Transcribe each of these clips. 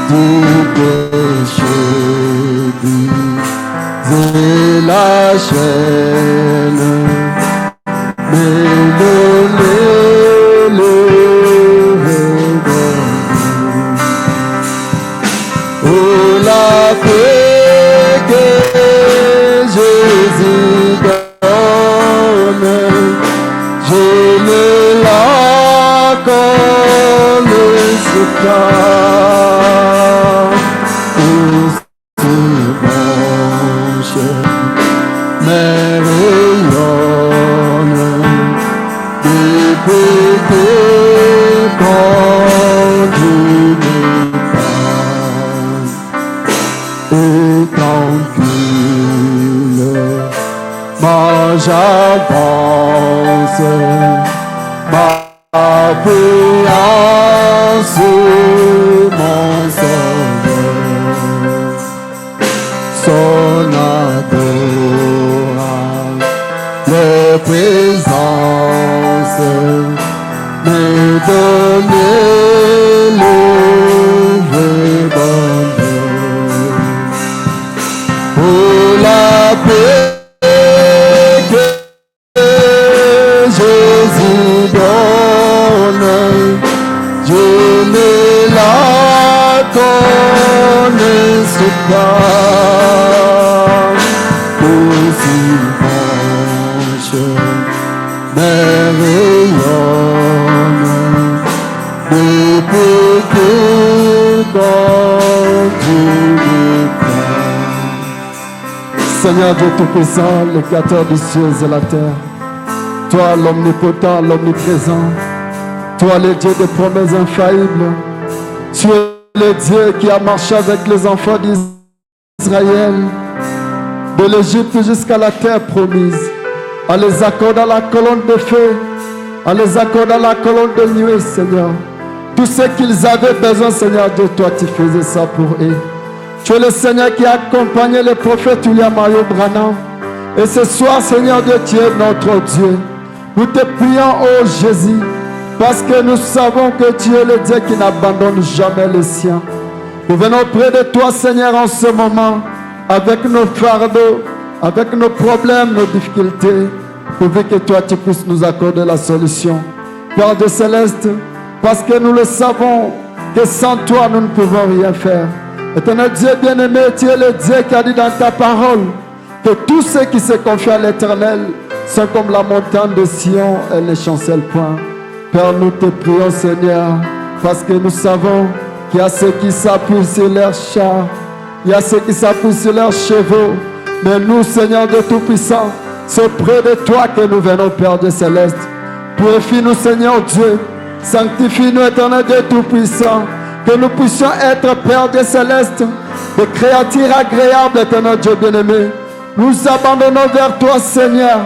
du péché, briser la chaîne, mais donner le réveil. Oh, la paix que Jésus donne, je ne l'accorde pas. Mais rayonne des péchés continue et tranquille, moi j'avance, ma priance, mon sauveur, son adorable présence, me donner le vrai bonheur. Pour la paix que Jésus donne, je ne la connaisse pas. Aussi franche, mais rayonne depuis que continue pas. Seigneur Dieu Tout-Puissant, le Créateur des cieux et la terre, toi l'omnipotent, l'omniprésent, toi le Dieu des promesses infaillibles, tu es le Dieu qui a marché avec les enfants d'Israël, de l'Égypte jusqu'à la terre promise, à les accorder à la colonne de feu, à les accorder à la colonne de nuée, Seigneur. Tout ce qu'ils avaient besoin, Seigneur Dieu, toi tu faisais ça pour eux. Tu es le Seigneur qui a accompagné le prophète William Mario Branham. Et ce soir, Seigneur Dieu, tu es notre Dieu. Nous te prions, ô Jésus, parce que nous savons que tu es le Dieu qui n'abandonne jamais les siens. Nous venons près de toi, Seigneur, en ce moment, avec nos fardeaux, avec nos problèmes, nos difficultés, pour que toi, tu puisses nous accorder la solution. Père de Céleste, parce que nous le savons, que sans toi, nous ne pouvons rien faire. Éternel Dieu bien-aimé, tu es le Dieu qui a dit dans ta parole que tous ceux qui se confient à l'Éternel sont comme la montagne de Sion, elle ne chancelle point. Père, nous te prions, Seigneur, parce que nous savons qu'il y a ceux qui s'appuient sur leurs chars, il y a ceux qui s'appuient sur leurs chevaux, mais nous, Seigneur de Tout-Puissant, c'est près de toi que nous venons, Père de Céleste. Purifie-nous, Seigneur Dieu, sanctifie-nous, Éternel Dieu Tout-Puissant, que nous puissions être, Père de Céleste, des créatures agréables, Éternel Dieu bien-aimé. Nous abandonnons vers toi, Seigneur,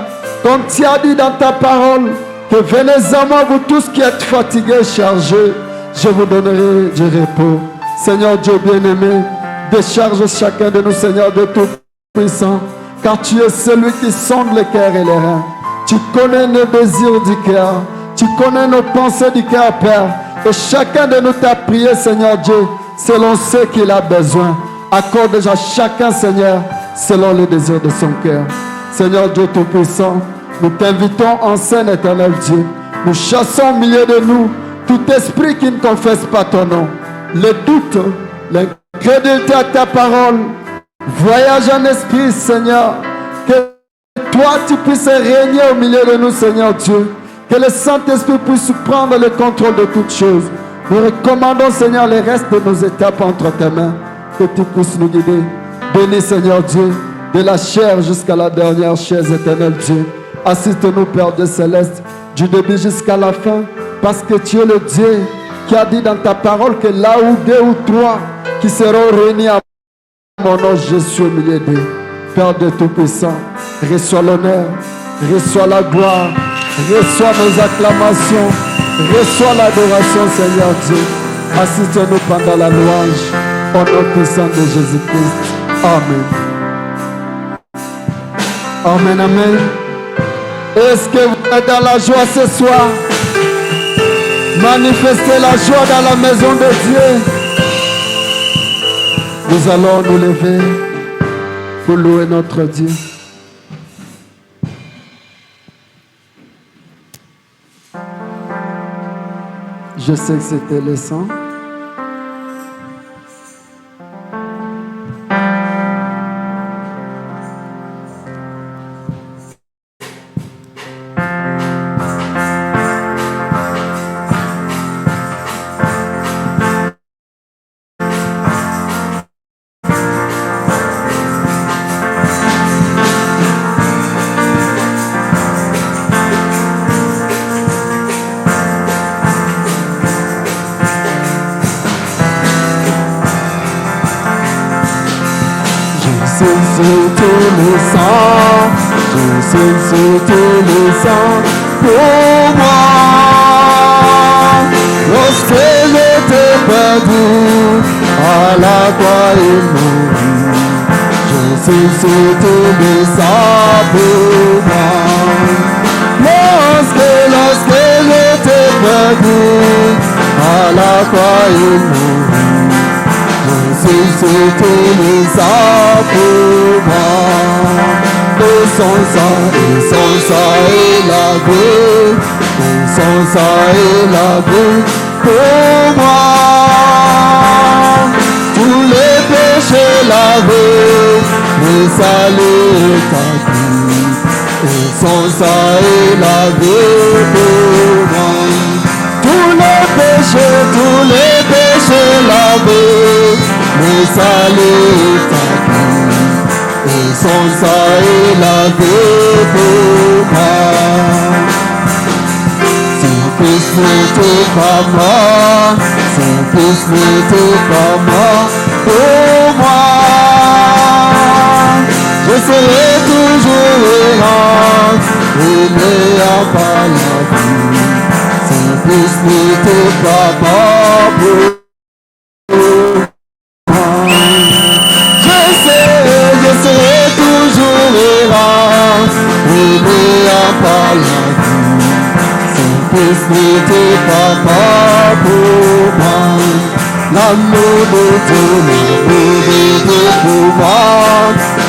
comme tu as dit dans ta parole, que venez à moi, vous tous qui êtes fatigués, chargés, je vous donnerai du repos. Seigneur Dieu bien-aimé, décharge chacun de nous, Seigneur de Tout-Puissant, car tu es celui qui sonde le cœur et les reins. Tu connais nos désirs du cœur, tu connais nos pensées du cœur, Père. Et chacun de nous t'a prié, Seigneur Dieu, selon ce qu'il a besoin. Accorde à chacun, Seigneur, selon le désir de son cœur. Seigneur Dieu Tout-Puissant, nous t'invitons en scène, Éternel Dieu. Nous chassons au milieu de nous tout esprit qui ne confesse pas ton nom. Le doute, l'incrédulité à ta parole. Voyage en esprit, Seigneur. Que toi, tu puisses régner au milieu de nous, Seigneur Dieu. Que le Saint-Esprit puisse prendre le contrôle de toutes choses. Nous recommandons, Seigneur, les restes de nos étapes entre tes mains. Que tu puisses nous guider. Bénis, Seigneur Dieu, de la chair jusqu'à la dernière chaise, éternel Dieu. Assiste-nous, Père de Céleste, du début jusqu'à la fin. Parce que tu es le Dieu qui a dit dans ta parole que là où 2 ou 3 qui seront réunis à mon nom, je suis au milieu d'eux. Père de Tout-Puissant, reçois l'honneur, reçois la gloire, reçois nos acclamations, reçois l'adoration, Seigneur Dieu. Assiste-nous pendant la louange, au nom puissant de Jésus-Christ. Amen. Amen, amen. Est-ce que vous êtes dans la joie ce soir? Manifestez la joie dans la maison de Dieu. Nous allons nous lever pour louer notre Dieu. Je sais que c'était le sang. C'était le sang pour moi. Lorsque j'étais perdu à la croix et mouru, je sais c'était le sang pour moi. Lorsque j'étais perdu à la croix et mouru, je sais c'était le sang pour moi. Et son sang est lavé, et son sang est lavé pour moi. Tous les péchés lavés, les salés acquis, et son sang est lavé pour moi. Tous les péchés lavés, les salés acquis, et son sang est lavé pour moi. Son fils n'était pas mort, son fils n'était pas mort pour moi. Je serai toujours errant et n'ayant pas la vie. Son fils n'était pas mort pour moi. Je serai toujours errant et n'ayant pas la vie. Son fils n'était pas mort pour moi. L'amour de Dieu, l'amour de Dieu pour moi,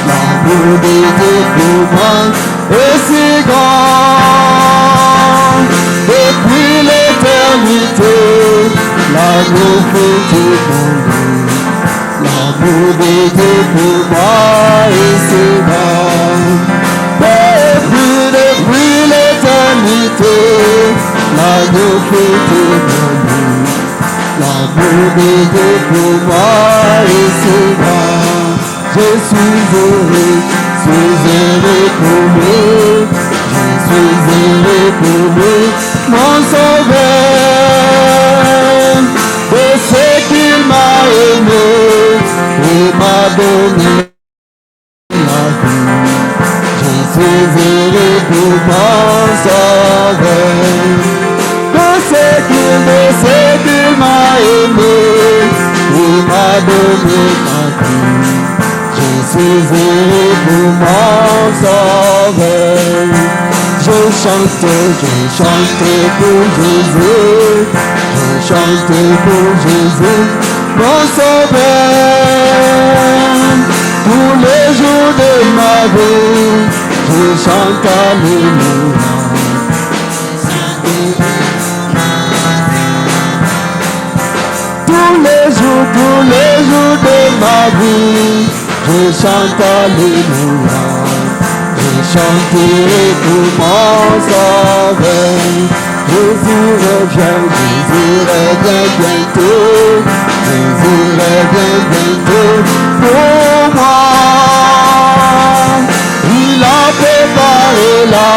l'amour de Dieu pour moi est si grand. Depuis l'éternité, l'amour fait du monde. L'amour de Dieu pour moi est si grand. Depuis l'éternité, l'amour fait du monde. L'amour de Dieu pour moi est si grand. Je suis heureux pour lui. Je suis heureux pour lui, mon sauveur. De ce qu'il m'a aimé et m'a donné la vie. Je suis heureux pour mon sauveur. De ce qu'il m'a aimé et m'a donné la vie. Je suis heureux pour mon sauveur. Je chante pour Jésus. Je chante pour Jésus, mon sauveur. Tous les jours de ma vie, je chante alléluia. Tous les jours de ma vie, je chante alléluia. Je chanterai pour mon sauveur. Jésus revient bientôt. Jésus revient bientôt pour moi. Il a préparé la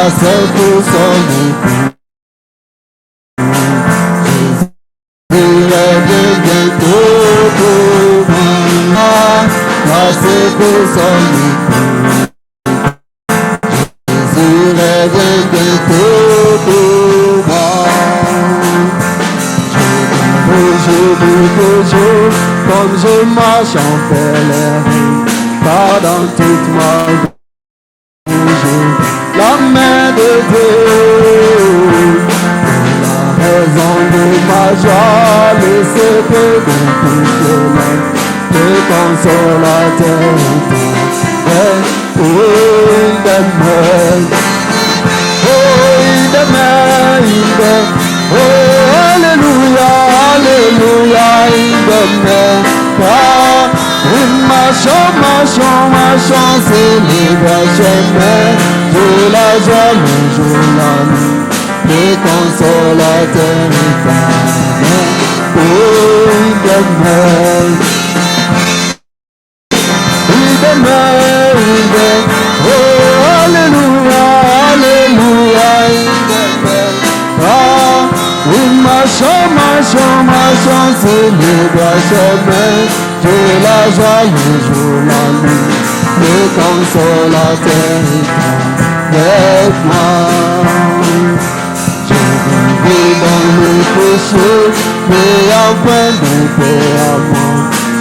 scène pour son époux. Jésus revient bientôt pour moi. La scène pour son époux. Jésus revient bientôt pour moi. Je dis toujours, comme je marche en pèlerin, pas dans toute ma vie, la main de Dieu, la raison de ma joie, le secret de toute la consolateur éternel. Il demeure, il demeure, oh, alléluia, alléluia, il demeure. Car marchons, célèbre chemin, de la joie, le jour, la nuit, le consolateur éternel. Oh, il demeure, oh, alléluia, alléluia, il demeure. Ah, oui, marchons, célèbre chemin, de la joie, le jour, la nuit, le consolateur est avec moi. Je vis dans le péché, mais enfin de paix à moi,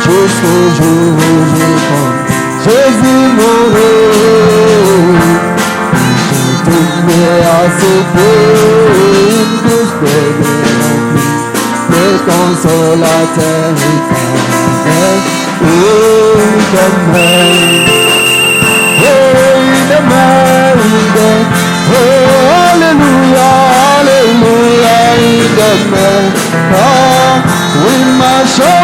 jusqu'au jour où je compte. Jésus mourut, je tourné à ses pieds, une douce paix me remplit, le consolateur éternel. Il demeure, oh, alléluia, alléluia, il demeure. Ah, oui, marchons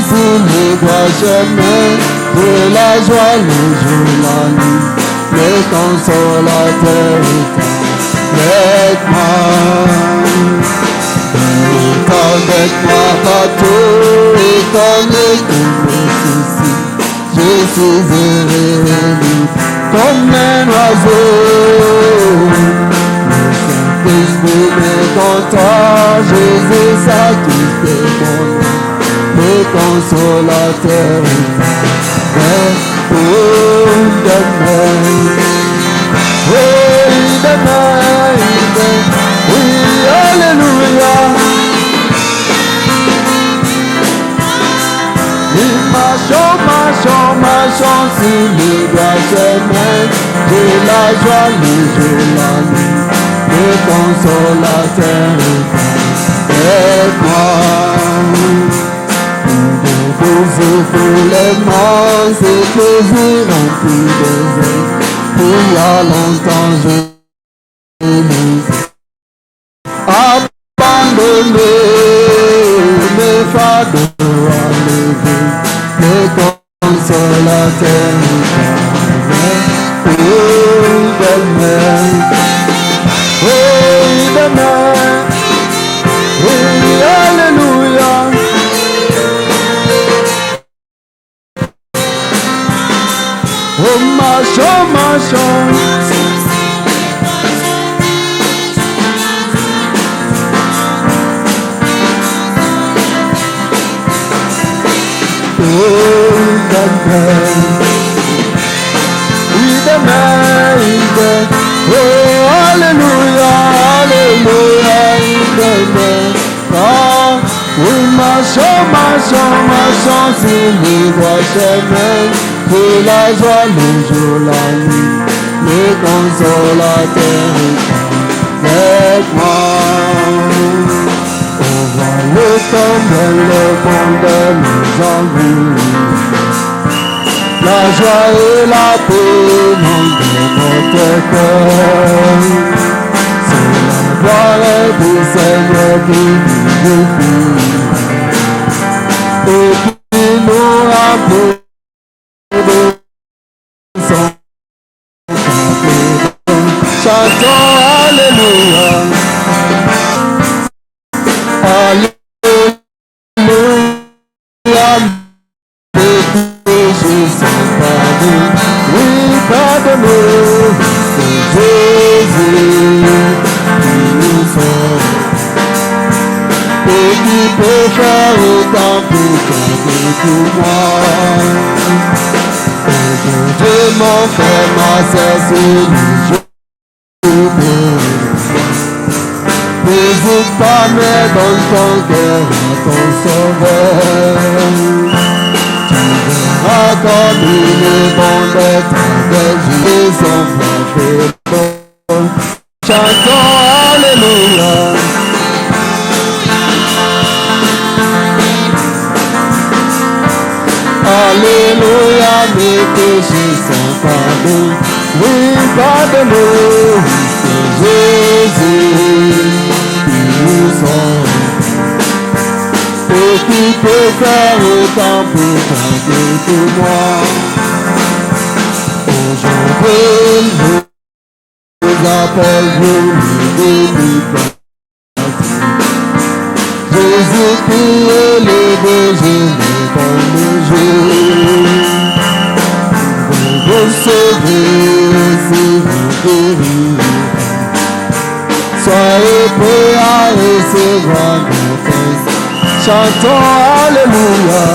sur les droits chemins de la joie, le jour, la nuit, le consolateur est avec moi. Avec moi partout et comme tous mes soucis, je suis heureux comme un oiseau. Le Saint-Esprit m'est content, Jésus satisfait mon âme, le consolateur éternel. Oh, il demeure, oui, alléluia. Marchons sur le droit chemin de la joie, le jour, la nuit, le consolateur est moi. Pour les morts, c'est plaisir rempli des ailes. Il y a longtemps je l'ai abandonné, mes fardeaux à lever. Le consolateur éternel, il demeure, oui, alléluia. Oh, marchons, il demeure, oh, alléluia, alléluia, il demeure. Ah, oui, marchons sur les droits chemins de la joie, le jour, la nuit, le consolateur est avec moi. On voit le temps de le monde nous envie. La joie et la paix montent de notre cœur. C'est la gloire du Seigneur qui nous vivifie et qui nous remplit de son pardon. Chantons alléluia, alléluia. Oui, pardonne-nous, c'est Jésus qui nous sauve et qui peut faire autant pour moi. Aujourd'hui, mon frère, ma sœur, c'est le jour. N'hésite pas, mais donne ton cœur à ton sauveur. Comme il est bon d'être avec Jésus, son frère bon. Chantons alléluia. mes péchés sont pardonnés. Oui, pardonne-nous, c'est Jésus qui nous sauve. Et qui peut faire autant pour toi que pour moi. Aujourd'hui, je vous appelle, je vous délivre. Jésus-Christ est levé, je l'ai comme le jour. Vous sauver, aussi vous guérir. Soyez prêts à recevoir notre Saint. Chantons Alléluia.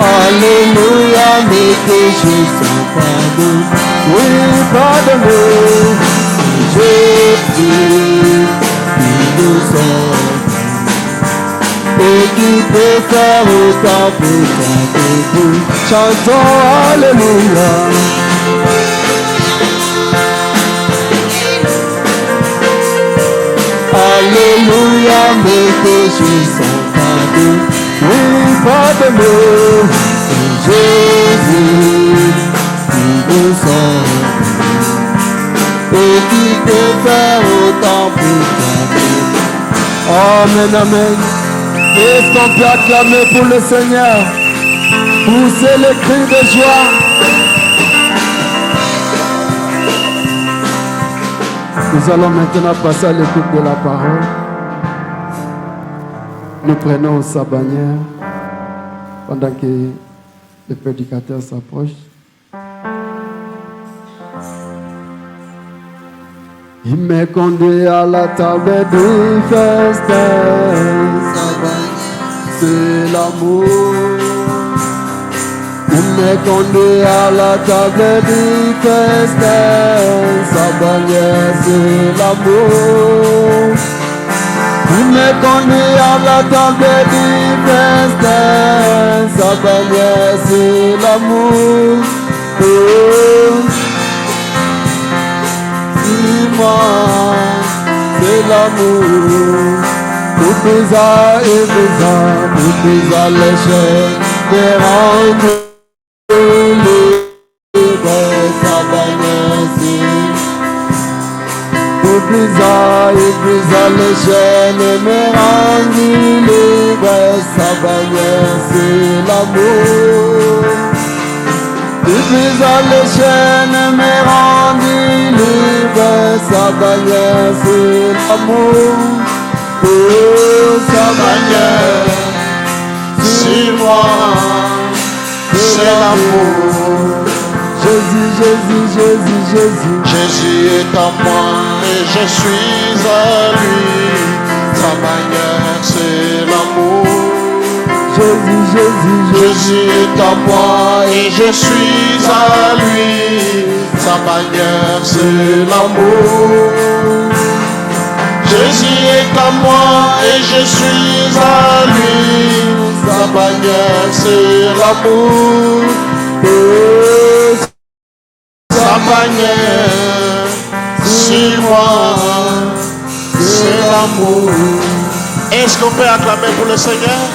Alléluia, mes péchés sont pardonnés. Oui, pardonnez. Jésus qui nous sauve. Et qui peut faire autant pour toi que pour. Chantons Alléluia. Alléluia, mes péchés sont pardonnés. Oui, pardonnez. Jésus qui nous sauve. Et qui peut faire autant pour toi. Amen, amen. Est-ce qu'on peut acclamer pour le Seigneur? Poussez les cris de joie. Nous allons maintenant passer à l'écoute de la parole. Nous prenons sa bannière pendant que le prédicateur s'approche. Il me conduit à la table du festin. Sa bannière, c'est l'amour. Il me conduit à la table du festin. Sa bannière, c'est l'amour. Il me conduit à la table du festin. Sa bannière, c'est l'amour. Oh, dis-moi, c'est l'amour. Pour Pisa et Pisa, pour Pisa les chaînes, des rendus. Et brisa les chaînes et me rendit libre. Sa bannière c'est l'amour. Il brisa les chaînes et me rendit libre. Sa bannière c'est l'amour. Oh, sa bannière sur moi c'est l'amour. Jésus, Jésus, Jésus, Jésus. Jésus est en moi et je suis à lui. Sa bannière c'est l'amour. Jésus, Jésus, Jésus est en moi et je suis à lui. Sa bannière c'est l'amour. Jésus est en moi et je suis à lui. Sa bannière c'est l'amour. Sa bannière sur moi, c'est l'amour. Est-ce qu'on peut acclamer pour le Seigneur?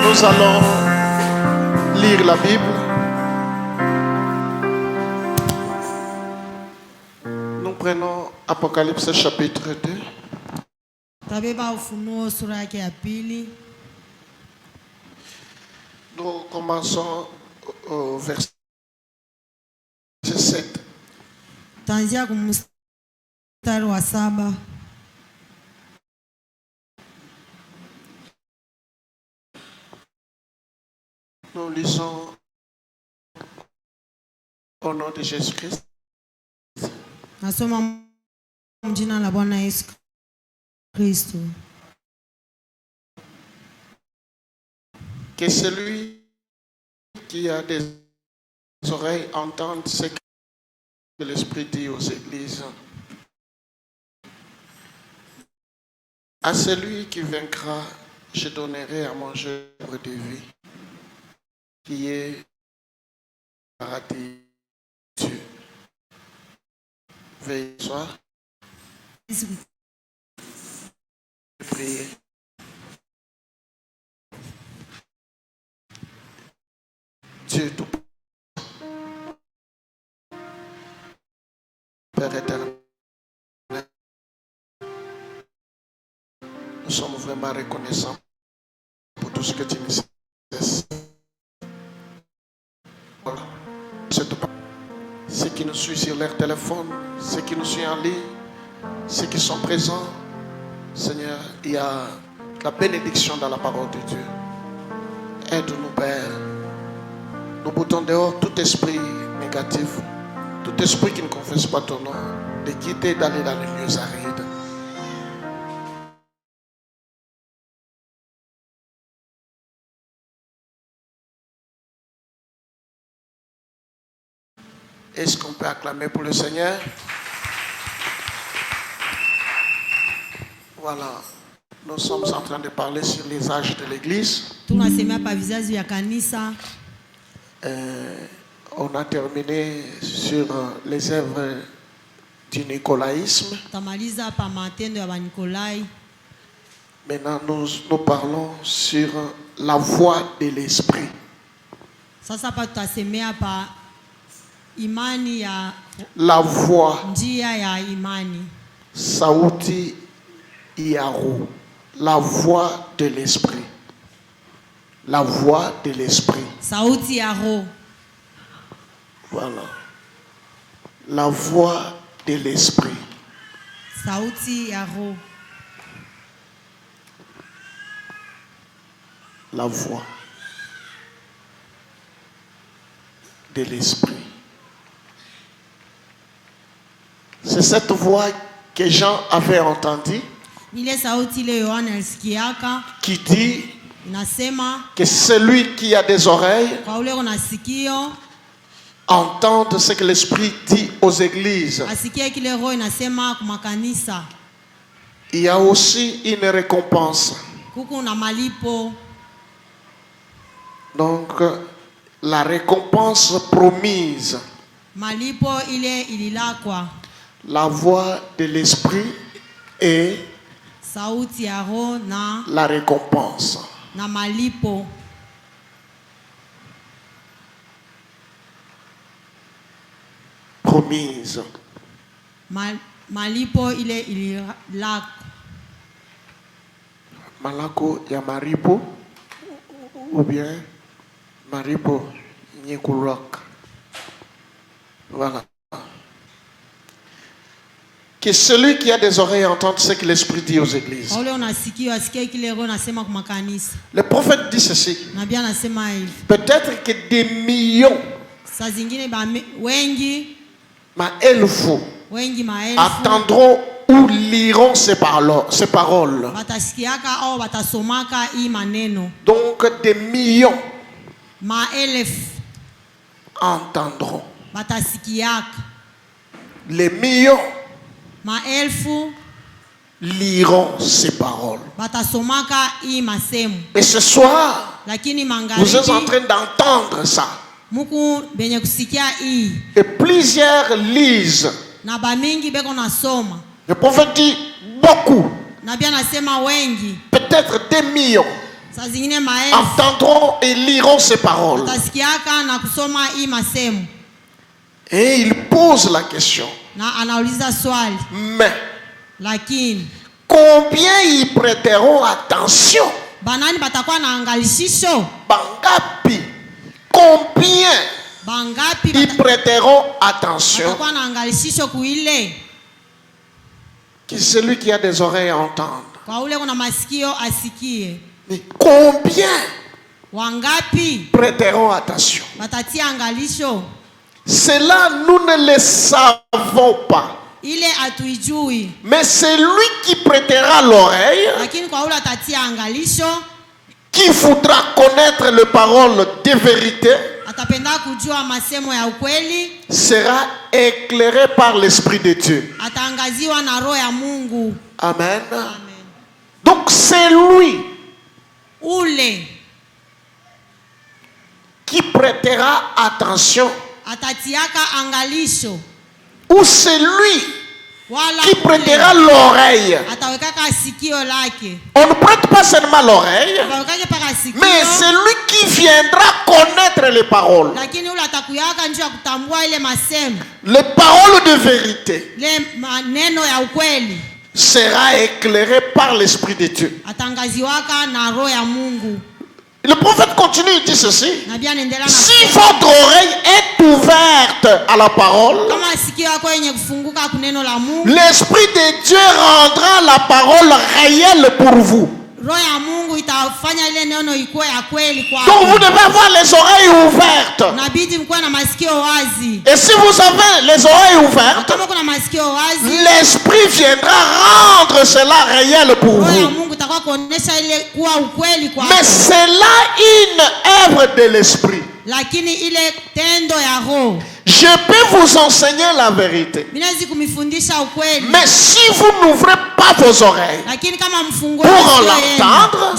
Nous allons lire la Bible. Nous prenons Apocalypse chapitre 2. Nous commençons au verset 7. Tanzia kumstari wa 7. Nous lisons au nom de Jésus-Christ. Nasoma mjina la Bwana Yesu Kristo. Que celui qui a des oreilles entende ce que l'Esprit dit aux églises. À celui qui vaincra, je donnerai à manger de vie, qui est paradis. Veille soir. prier. Dieu tout Père éternel, nous sommes vraiment reconnaissants pour tout ce que tu nous cesses. Voilà. Ceux qui nous suivent sur leur téléphone, ceux qui nous suivent en ligne, ceux qui sont présents, Seigneur, il y a la bénédiction dans la parole de Dieu. Aide-nous, Père. Nous boutons dehors tout esprit négatif, tout esprit qui ne confesse pas ton nom, de quitter d'aller dans les lieux arides. Est-ce qu'on peut acclamer pour le Seigneur? Voilà. Nous sommes en train de parler sur les âges de l'Église. On a terminé sur les œuvres du nicolaïsme. Maintenant, nous parlons sur la voie de l'esprit. La voie. Sauti Yahoo. La voie de l'esprit. La voie de l'esprit. Sauti Yahoo. Voilà. La voie de l'esprit. Sauti Yahoo. La voie de l'esprit. C'est cette voix que Jean avait entendue qui dit que celui qui a des oreilles entende ce que l'Esprit dit aux églises. Il y a aussi une récompense. Donc, la récompense promise. La voix de l'Esprit et la récompense. Promise. Malako ya maripo ou bien maripo nyekulok. Voilà. Que celui qui a des oreilles entende ce que l'Esprit dit aux églises. Le prophète dit ceci. Peut-être que des millions, maelfu, attendront ou liront ces paroles. Donc des millions entendront. Les millions liront ces paroles. Et ce soir, vous êtes en train d'entendre ça. Et plusieurs lisent. Le prophète dit beaucoup. Peut-être des millions entendront et liront ces paroles. Et il pose la question. Mais combien ils prêteront attention? Bangapi. Combien ils prêteront attention? Que celui qui a des oreilles entende. Mais combien prêteront attention? Cela, nous ne le savons pas. Mais c'est lui qui prêtera l'oreille, qui voudra connaître les paroles de vérité, sera éclairé par l'Esprit de Dieu. Amen. Donc c'est lui qui prêtera attention. Ou c'est lui qui prêtera l'oreille. On ne prête pas seulement l'oreille, mais c'est lui qui viendra connaître les paroles. Les paroles de vérité sera éclairé par l'Esprit de Dieu. Le prophète continue, il dit ceci: si votre oreille est ouverte à la parole, l'Esprit de Dieu rendra la parole réelle pour vous. Donc vous devez avoir les oreilles ouvertes. Et si vous avez les oreilles ouvertes, l'Esprit viendra rendre cela réel pour vous. Mais c'est là une œuvre de l'Esprit. Je peux vous enseigner la vérité. Mais si vous n'ouvrez pas vos oreilles pour l'entendre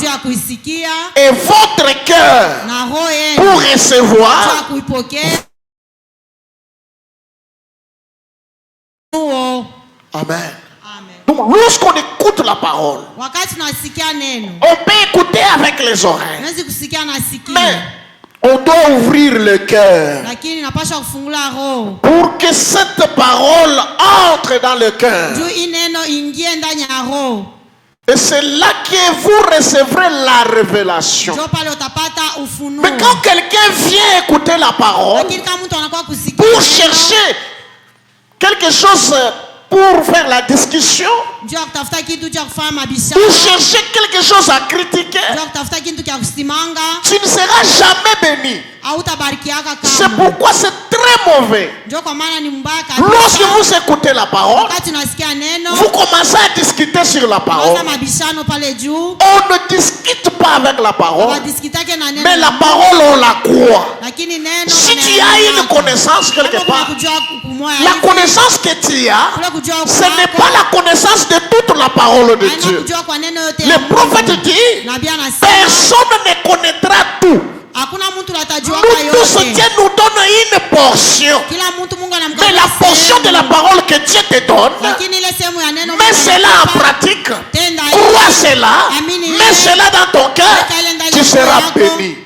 et votre cœur pour recevoir, Amen. Donc lorsqu'on écoute la parole, on peut écouter avec les oreilles, mais on doit ouvrir le cœur pour que cette parole entre dans le cœur. Et c'est là que vous recevrez la révélation. Mais quand quelqu'un vient écouter la parole pour chercher quelque chose, pour faire la discussion, pour chercher quelque chose à critiquer, tu ne seras jamais béni. C'est pourquoi c'est très mauvais. Lorsque vous écoutez la parole, vous commencez à discuter sur la parole. On ne discute pas avec la parole, mais la parole on la croit. Si tu as une connaissance quelque part, la connaissance que tu as, ce n'est pas la connaissance de toute la parole de Dieu. Le prophète dit: personne ne connaîtra tout. Nous tous, Dieu nous donne une portion. Mais la portion de la parole que Dieu te donne, mets cela en pratique. Crois cela. Mets cela dans ton cœur. Tu seras béni.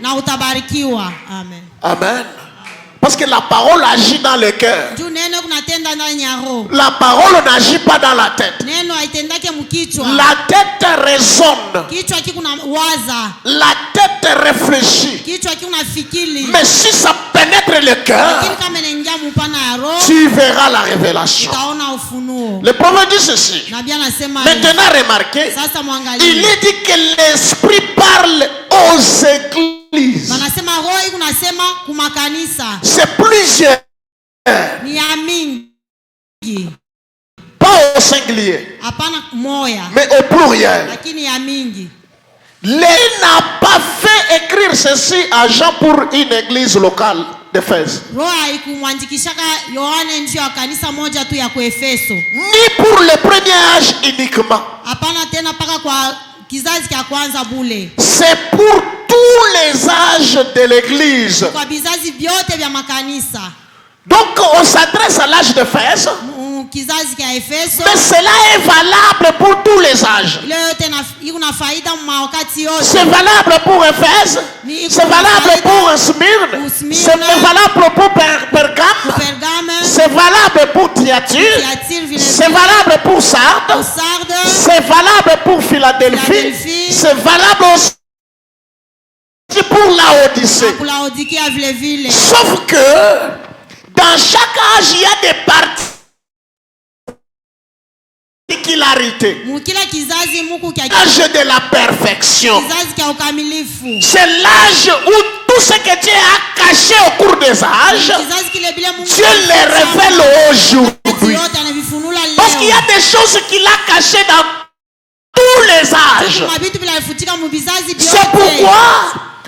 Amen. Parce que la parole agit dans le cœur. La parole n'agit pas dans la tête. La tête raisonne. La tête réfléchit. Mais si ça pénètre le cœur, tu verras la révélation. Le prophète dit ceci. Maintenant remarquez, il est dit que l'Esprit parle aux églises. C'est plusieurs. Pas au singulier, mais au pluriel. L'Église n'a pas fait écrire ceci à Jean pour une église locale d'Éphèse, ni pour le premier âge uniquement. C'est pour tous les âges de l'église. Donc on s'adresse à l'âge d'Éphèse, mais cela est valable pour tous les âges. C'est valable pour Éphèse, c'est valable pour Smyrne, c'est valable pour Pergame, c'est valable pour Thyatire, c'est valable pour Sardes, c'est valable pour Philadelphie, c'est valable aussi pour Laodicée. Sauf que dans chaque âge, il y a des particularités. L'âge de la perfection, c'est l'âge où tout ce que Dieu a caché au cours des âges, Dieu les révèle aujourd'hui. Parce qu'il y a des choses qu'il a cachées dans tous les âges. C'est pourquoi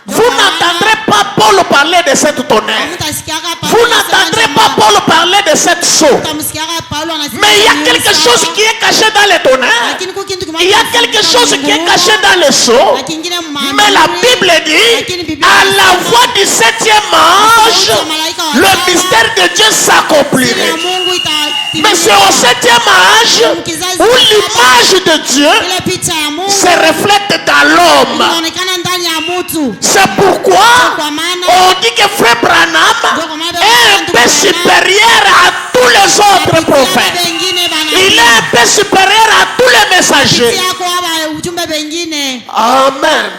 vous n'entendrez pas Paul parler de cette tonnerre. Vous n'entendrez pas Paul parler de cette seau. Mais il y a quelque chose qui est caché dans les tonnerres. Il y a quelque chose qui est caché dans le seau. Mais la Bible dit, à la voix du 7e ange, le mystère de Dieu s'accomplirait. Mais C'est au 7e âge où l'image de Dieu ile picha ya Mungu se reflète dans l'homme. inaonekana ndani ya mtu. C'est pourquoi on dit que Frère Branham est un peu supérieur à tous les autres prophètes. Il est un peu supérieur à tous les messagers. Amen.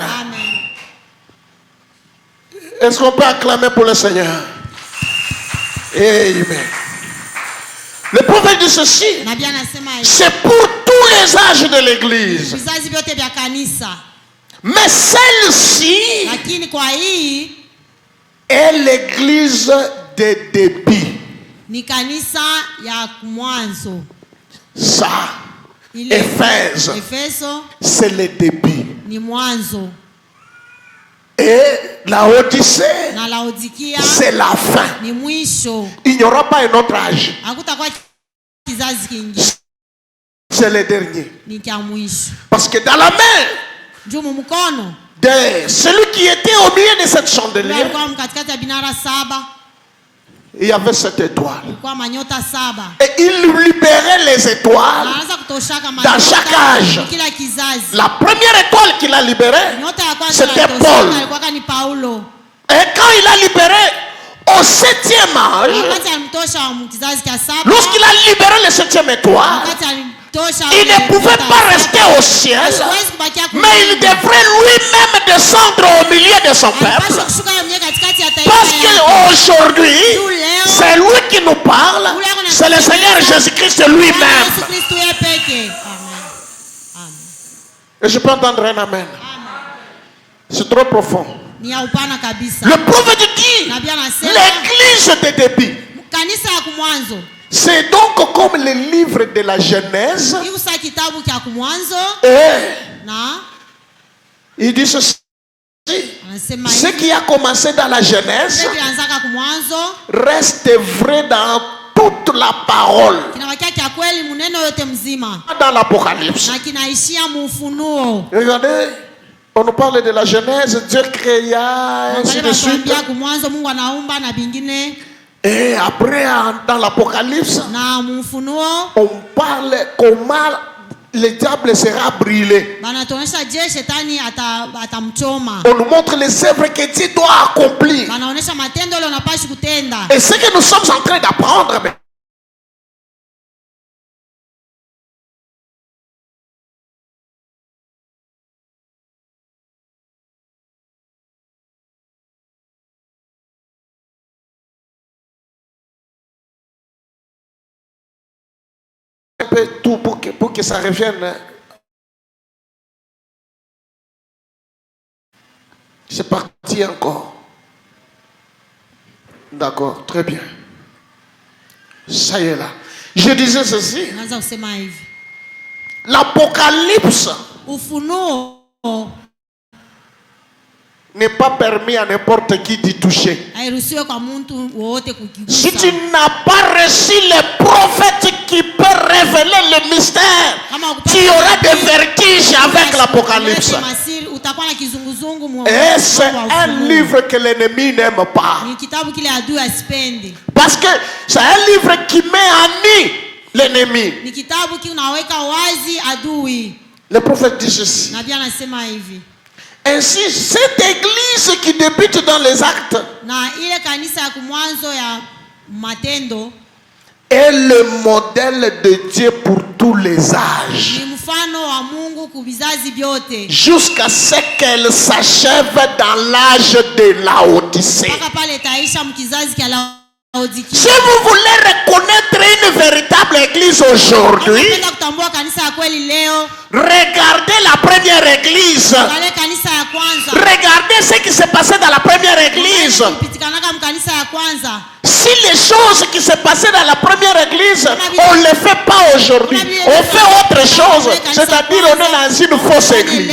Est-ce qu'on peut acclamer pour le Seigneur? Amen. Le prophète dit ceci. C'est pour tous les âges de l'église. Mais celle-ci est l'église de début. Ça, Éphèse, c'est le début. Et la Odyssée, c'est la fin. Il n'y aura pas un autre âge. C'est le dernier. Parce que dans la main de celui qui était au milieu de cette chandelier, il y avait cette étoile. Et il libérait les étoiles dans chaque âge. La première étoile qu'il a libérée, c'était Paul. Et quand il a libéré au 7e âge, lorsqu'il a libéré le 7e étoile, il ne pouvait pas rester au ciel, mais il devrait lui-même descendre au milieu de son peuple. Parce qu'aujourd'hui, c'est lui qui nous parle, c'est le Seigneur Jésus-Christ lui-même. Et je peux entendre un amen. C'est trop profond. Le prophète dit, l'église de début. C'est donc comme le livre de la Genèse. Et il dit ceci. Ce qui a commencé dans la Genèse reste vrai dans toute la parole. Dans l'Apocalypse. Regardez, on nous parle de la Genèse, Dieu créa, ainsi de suite. Et après, dans l'Apocalypse, on parle comment le diable sera brûlé. On nous montre les œuvres que Dieu doit accomplir. Et ce que nous sommes en train d'apprendre, tout pour que ça revienne. C'est parti encore. D'accord, très bien. Ça y est là. Je disais ceci. L'Apocalypse n'est pas permis à n'importe qui d'y toucher. Si tu n'as pas reçu les prophètes qui peuvent révéler le mystère, tu auras des vertiges avec l'Apocalypse. Et c'est un livre que l'ennemi n'aime pas. Parce que c'est un livre qui met en nu l'ennemi. Le prophète dit ceci. Ainsi, cette église qui débute dans les actes est le modèle de Dieu pour tous les âges. Jusqu'à ce qu'elle s'achève dans l'âge de la Odyssée. Si vous voulez reconnaître une véritable église aujourd'hui, regardez la première église. Regardez ce qui s'est passé dans la première église. Si les choses qui se passaient dans la première église, on ne les fait pas aujourd'hui. On fait autre chose. C'est-à-dire on est dans une fausse église.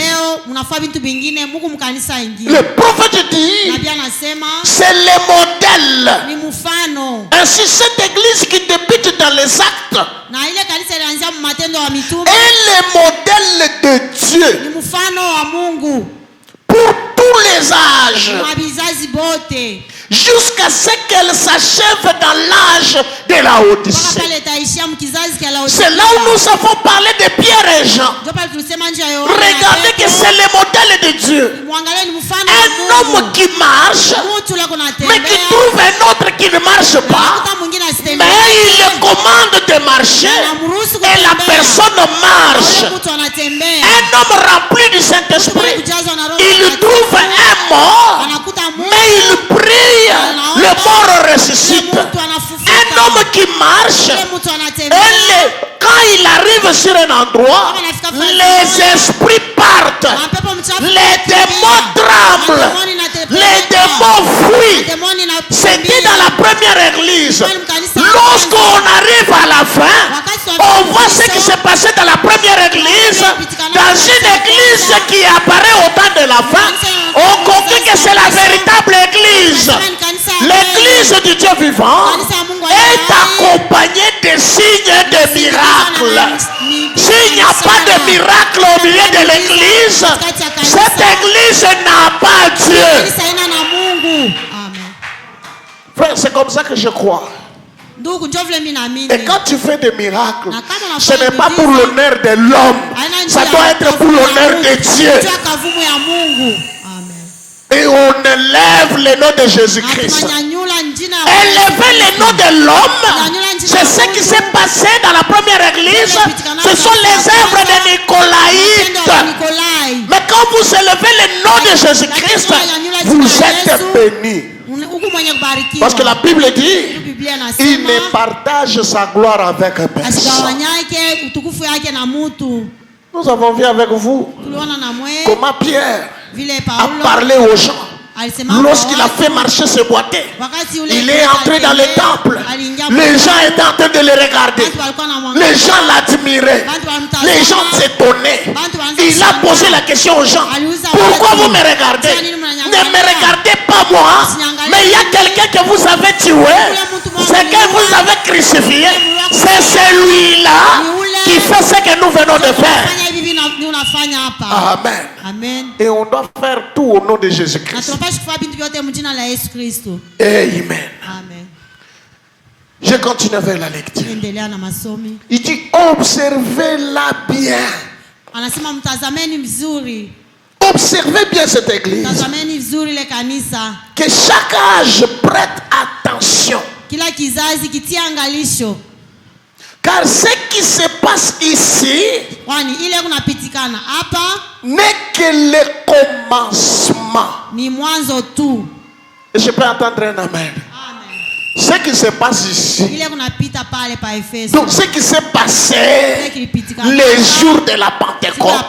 Le prophète dit, c'est le modèle. Ainsi cette église qui débute dans les actes est le modèle de Dieu pour tous les âges. Jusqu'à ce qu'elle s'achève dans l'âge de la Odyssée. C'est là où nous avons parlé de Pierre et Jean. Regardez que c'est le modèle de Dieu. Un homme qui marche, mais qui trouve un autre qui ne marche pas. Mais il le commande de marcher et la personne marche. Un homme rempli du Saint-Esprit, il trouve un mort, mais il prie, le mort ressuscite. Un homme qui marche, quand il arrive sur un endroit, les esprits partent, les démons tremblent, les démons fuient. C'était dans la première église. Lorsqu'on arrive à la fin, on voit ce qui s'est passé dans la première église. Dans une église qui apparaît au temps de la fin, on conclut que c'est la véritable église. L'église du Dieu vivant est accompagnée de signes et de miracles. S'il n'y a pas de miracle au milieu de l'église, cette église n'a pas Dieu. Frère, c'est comme ça que je crois. Et quand tu fais des miracles, ce n'est pas pour l'honneur de l'homme, ça doit être pour l'honneur de Dieu. Et on élève le nom de Jésus-Christ. Élever le nom de l'homme, c'est ce qui s'est passé dans la première église. Ce sont les œuvres de Nicolaïtes. Mais quand vous élevez le nom de Jésus-Christ, vous êtes bénis. Parce que la Bible dit, il ne partage sa gloire avec personne. Nous avons vu avec vous comment Pierre a parlé aux gens. Lorsqu'il a fait marcher ce boité, il est entré dans le temple. Les gens étaient en train de le regarder. Les gens l'admiraient. Les gens s'étonnaient. Il a posé la question aux gens. Pourquoi vous me regardez? Ne me regardez pas moi, mais il y a quelqu'un que vous avez tué. C'est que vous avez crucifié. C'est celui-là qui fait ce que nous venons de faire. Amen. Amen. Et on doit faire tout au nom de Jésus-Christ. Amen. Amen. Je continue avec la lecture. Il dit, observez-la bien. Observez bien cette église. Que chaque âge prête attention. Car ce qui se passe ici n'est que le commencement. Et je peux entendre un amen. Ce qui se passe ici, donc ce qui s'est passé les jours de la Pentecôte,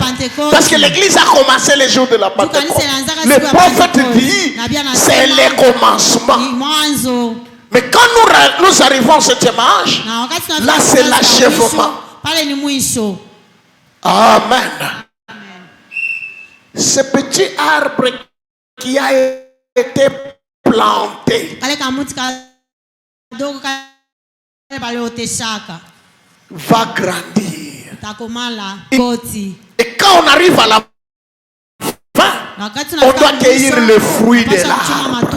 parce que l'église a commencé les jours de la Pentecôte. Le prophète dit, c'est le commencement. Mais quand nous arrivons au 7e âge, là c'est l'achèvement. Amen. Ce petit arbre qui a été planté va grandir. Et quand on arrive à la fin, on doit cueillir le fruit de l'arbre.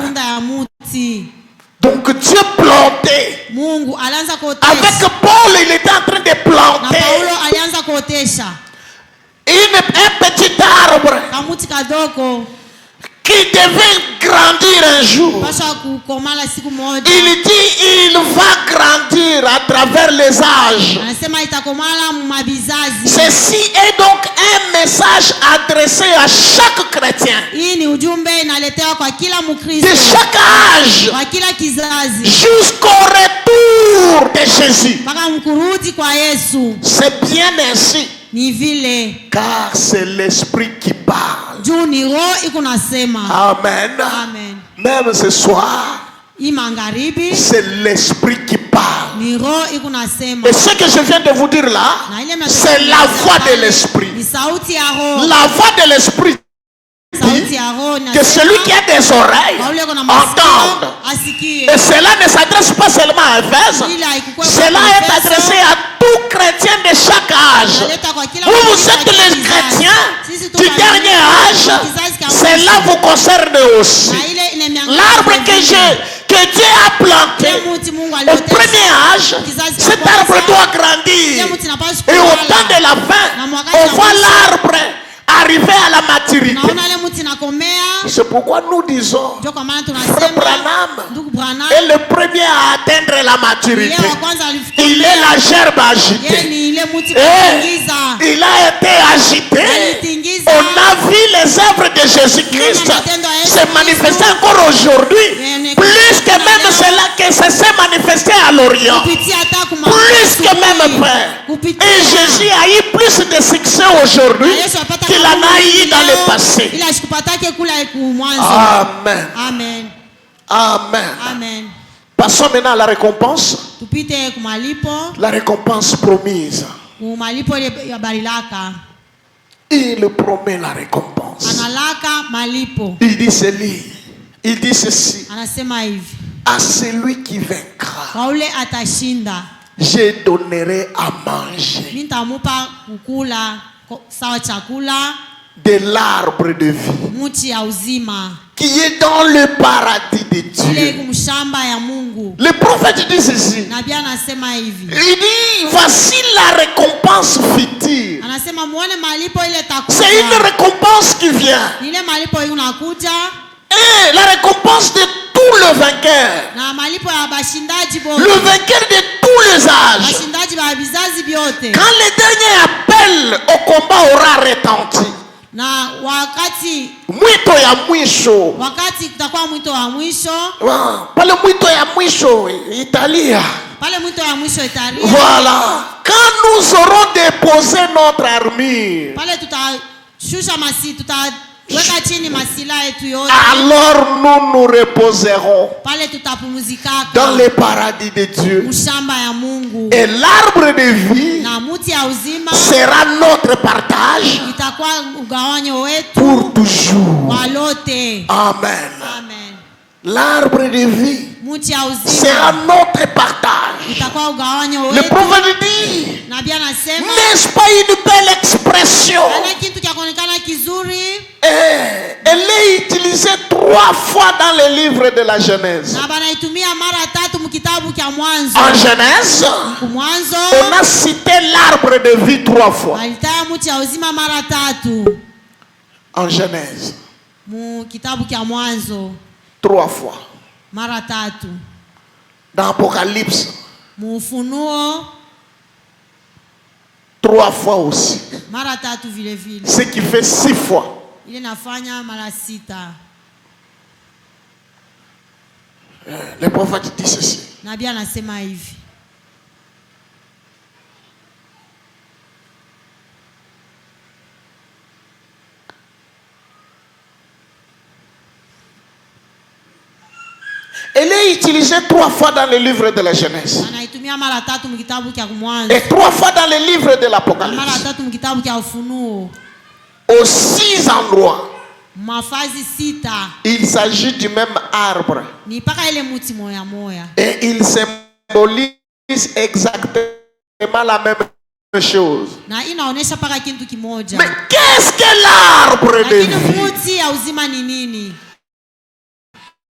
Donc Dieu plantait. Avec Paul, il était en train de planter un petit arbre qui devait grandir un jour. Il dit, il va grandir à travers les âges. Ceci est donc un message adressé à chaque chrétien. De chaque âge jusqu'au retour de Jésus. C'est bien ainsi. Car c'est l'esprit qui parle. Amen. Même ce soir, c'est l'esprit qui parle. Et ce que je viens de vous dire là, c'est la voix de l'esprit. La voix de l'esprit dit que celui qui a des oreilles entende. Et cela ne s'adresse pas seulement à Éphèse, cela est adressé à tout chrétien de chaque âge. Vous êtes les chrétiens du dernier âge, cela vous concerne aussi. L'arbre que Dieu a planté au premier âge, cet arbre doit grandir. maturité. Unaona ile mti nakomea. C'est pourquoi nous disons, Ndio kwa maana Frère tunasema Branham ndugu Branham est le premier à atteindre la maturité. yeye wa kwanza alifikia. Il est la gerbe Yeye agitée. ni ile mti Et kutingiza. il a été agité. Alitingiza. On a vu les œuvres de Jésus-Christ se manifester encore aujourd'hui. Plus que même cela que ça s'est manifesté à l'Orient. Kupitia hata kuma. Plus que même frère. Et Jésus a eu plus de succès aujourd'hui qu'il en a eu dans le passé. Ila shikupatake kula kumwanzo. Amen. Amen. Amen. Amen. Passons maintenant à la récompense. Tupite kumalipo. La récompense promise. Kumalipo ile ya barilaka. Il promet la récompense. Analaka malipo. Il dit ceci. Il dit ceci. Anasema hivi. À celui qui vaincra, Kwa ule atashinda. je donnerai à manger Nitamupa kukula sawa chakula de l'arbre de vie muti ya uzima. qui est dans le paradis de Ile Dieu. kumshamba ya Mungu. Le prophète dit ceci. Nabii anasema hivi. Il dit, voici la récompense future. Anasema muone malipo ile C'est une takuja. récompense qui vient. Ile malipo ile unakuja Et la récompense de tout le vainqueur. na malipo ya bashindaji Le bote. vainqueur de tous les âges. Bashindaji ba vizazi vyote. Quand le dernier appel au combat aura retenti. Na wakati Mwito ya mwisho. kutakuwa mwito wa mwisho. Pale mwito ya mwisho Italia. Pale mwito wa mwisho itaria. Voilà. Quand nous aurons déposé notre armure. Pale tutashusha tutaweka chini masila yetu yote. Alors nous nous reposerons Pale tutapumzikaka. dans le paradis de Dieu. Mshamba ya Mungu. Et l'arbre de vie Na muti ya uzima sera notre partage itakuwa ugawanyo wetu pour toujours. kwa lote. Amen. Amen. L'arbre de vie Muti ya sera uzima notre partage. itakuwa ugawanyo Le wetu. prophète dit, Nabii anasema n'est-ce pas une belle expression? ana kitu cha kuonekana kizuri Elle est utilisée 3 fois dans le livre de la Genèse. na banaitumia mara 3 mkitabu cha Mwanzo. En Genèse, Mwanzo on a cité l'arbre de vie 3 fois. alitaja muti ya uzima mara 3 En Genèse, mu kitabu cha Mwanzo 3 fois. mara 3. Dans Apocalypse, Mu Ufunuo 3 fois aussi. mara 3 vile vile. Ce qui fait 6 fois. Ile nafanya mara 6. Le prophète dit ceci. Nabii anasema hivi. Elle est utilisée 3 fois dans le livre de la Genèse. Anaitumia mara 3 mkitabu cha Mwanzo. Et 3 fois dans le livre de Mara l'Apocalypse. 3 mkitabu cha Ufunuo. Aux 6 endroits, Mafazi 6. il s'agit du même arbre. Ni paka ile muti moya moya. Et il symbolise exactement la même chose. Na inaonesha paka kitu kimoja. Mais qu'est-ce que l'arbre de Lakini vie? muti ya uzima ni nini?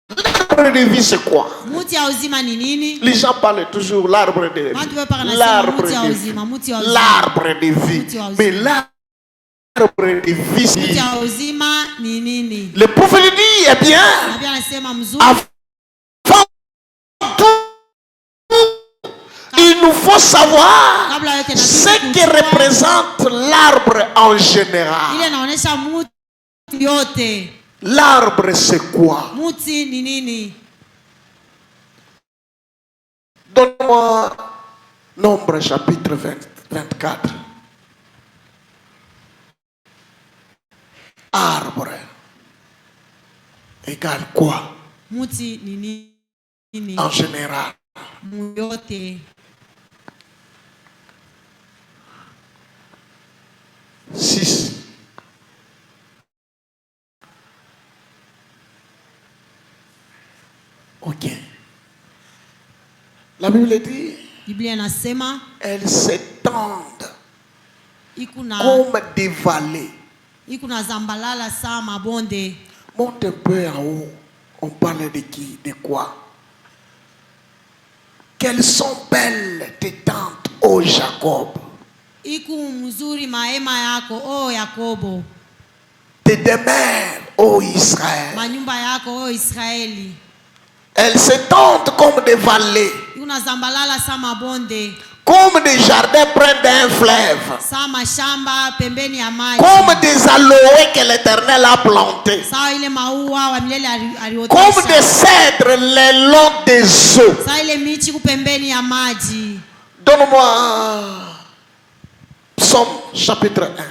L'arbre de vie, c'est quoi? Muti ya uzima ni nini? Les gens parlent toujours l'arbre de Watu vie. wepa kanasema L'arbre muti ya de uzima, vie. muti ya uzima. L'arbre de vie. Muti ya uzima. Mais l'arbre de vie, Muti c'est- ya uzima ni nini? le prophète dit, eh bien, Nabii anasema mzuri. avant tout, il nous faut savoir Kabla yote ce nabii que représente l'arbre en général. ile inaonesha muti yote. L'arbre, c'est quoi? Muti ni nini? Donne-moi Nombre chapitre 24. Arbre égale quoi Muti ni nini? en général? Mu yote. 6. Ok. La Bible dit, Biblia inasema elles s'étendent ikuna comme des vallées. zambalala saa mabonde. Monte un peu en haut. On parle de qui? De quoi? Quelles sont belles tes tentes, ô Jacob? Iku mzuri mahema yako o Yakobo. tes demeures, ô Israël. manyumba yako o Israeli. Elles s'étendent comme des vallées, Unazambalala sa mabonde, comme des jardins près d'un fleuve, sa mashamba pembeni ya maji, comme des aloés que l'Éternel a plantés, sawa ile maua wa milele comme des aliotesha, cèdres le long des eaux. sawa ile michi kupembeni ya maji. Donne-moi Psaume chapitre 1.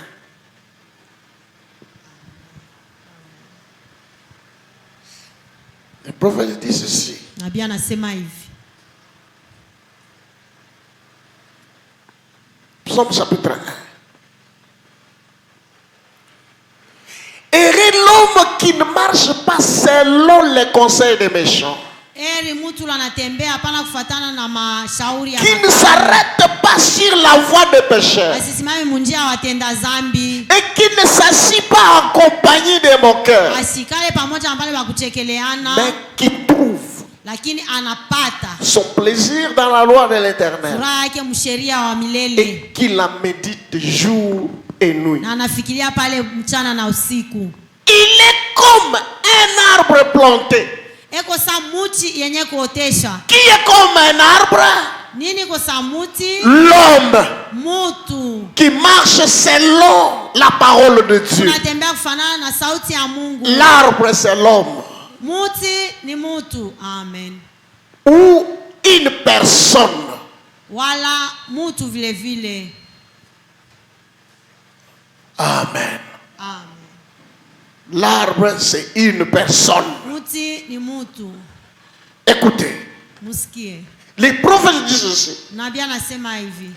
Le prophète dit ceci. Nabii anasema hivi. Psaume chapitre 1. Heureux l'homme qui ne marche pas selon les conseils des méchants, Eri mtu anatembea hapana kufuatana na mashauri ya qui ne s'arrête pas sur la voie des pécheurs, asisimame munjia watenda zambi, et qui ne s'assit pas en compagnie des moqueurs, asikale pamoja na wale wa kuchekeleana, mais qui trouve lakini anapata son plaisir dans la loi de l'Éternel, furaha yake msheria wa milele, et qui la médite jour et nuit. na anafikiria pale mchana na usiku. Il est comme un arbre planté. Eko sa muti yenye kuotesha. Qui est comme un arbre? Nini ko sa muti? L'homme Mutu. qui marche selon la parole de Dieu. Unatembea kufanana na sauti ya Mungu. L'arbre, c'est l'homme. Muti ni mutu. Amen. Ou une personne. Wala mutu vile vile. Amen. Amen. L'arbre, c'est une personne. Muti ni mutu. Écoutez, Musikie. les prophètes disent ceci. Nabii anasema hivi.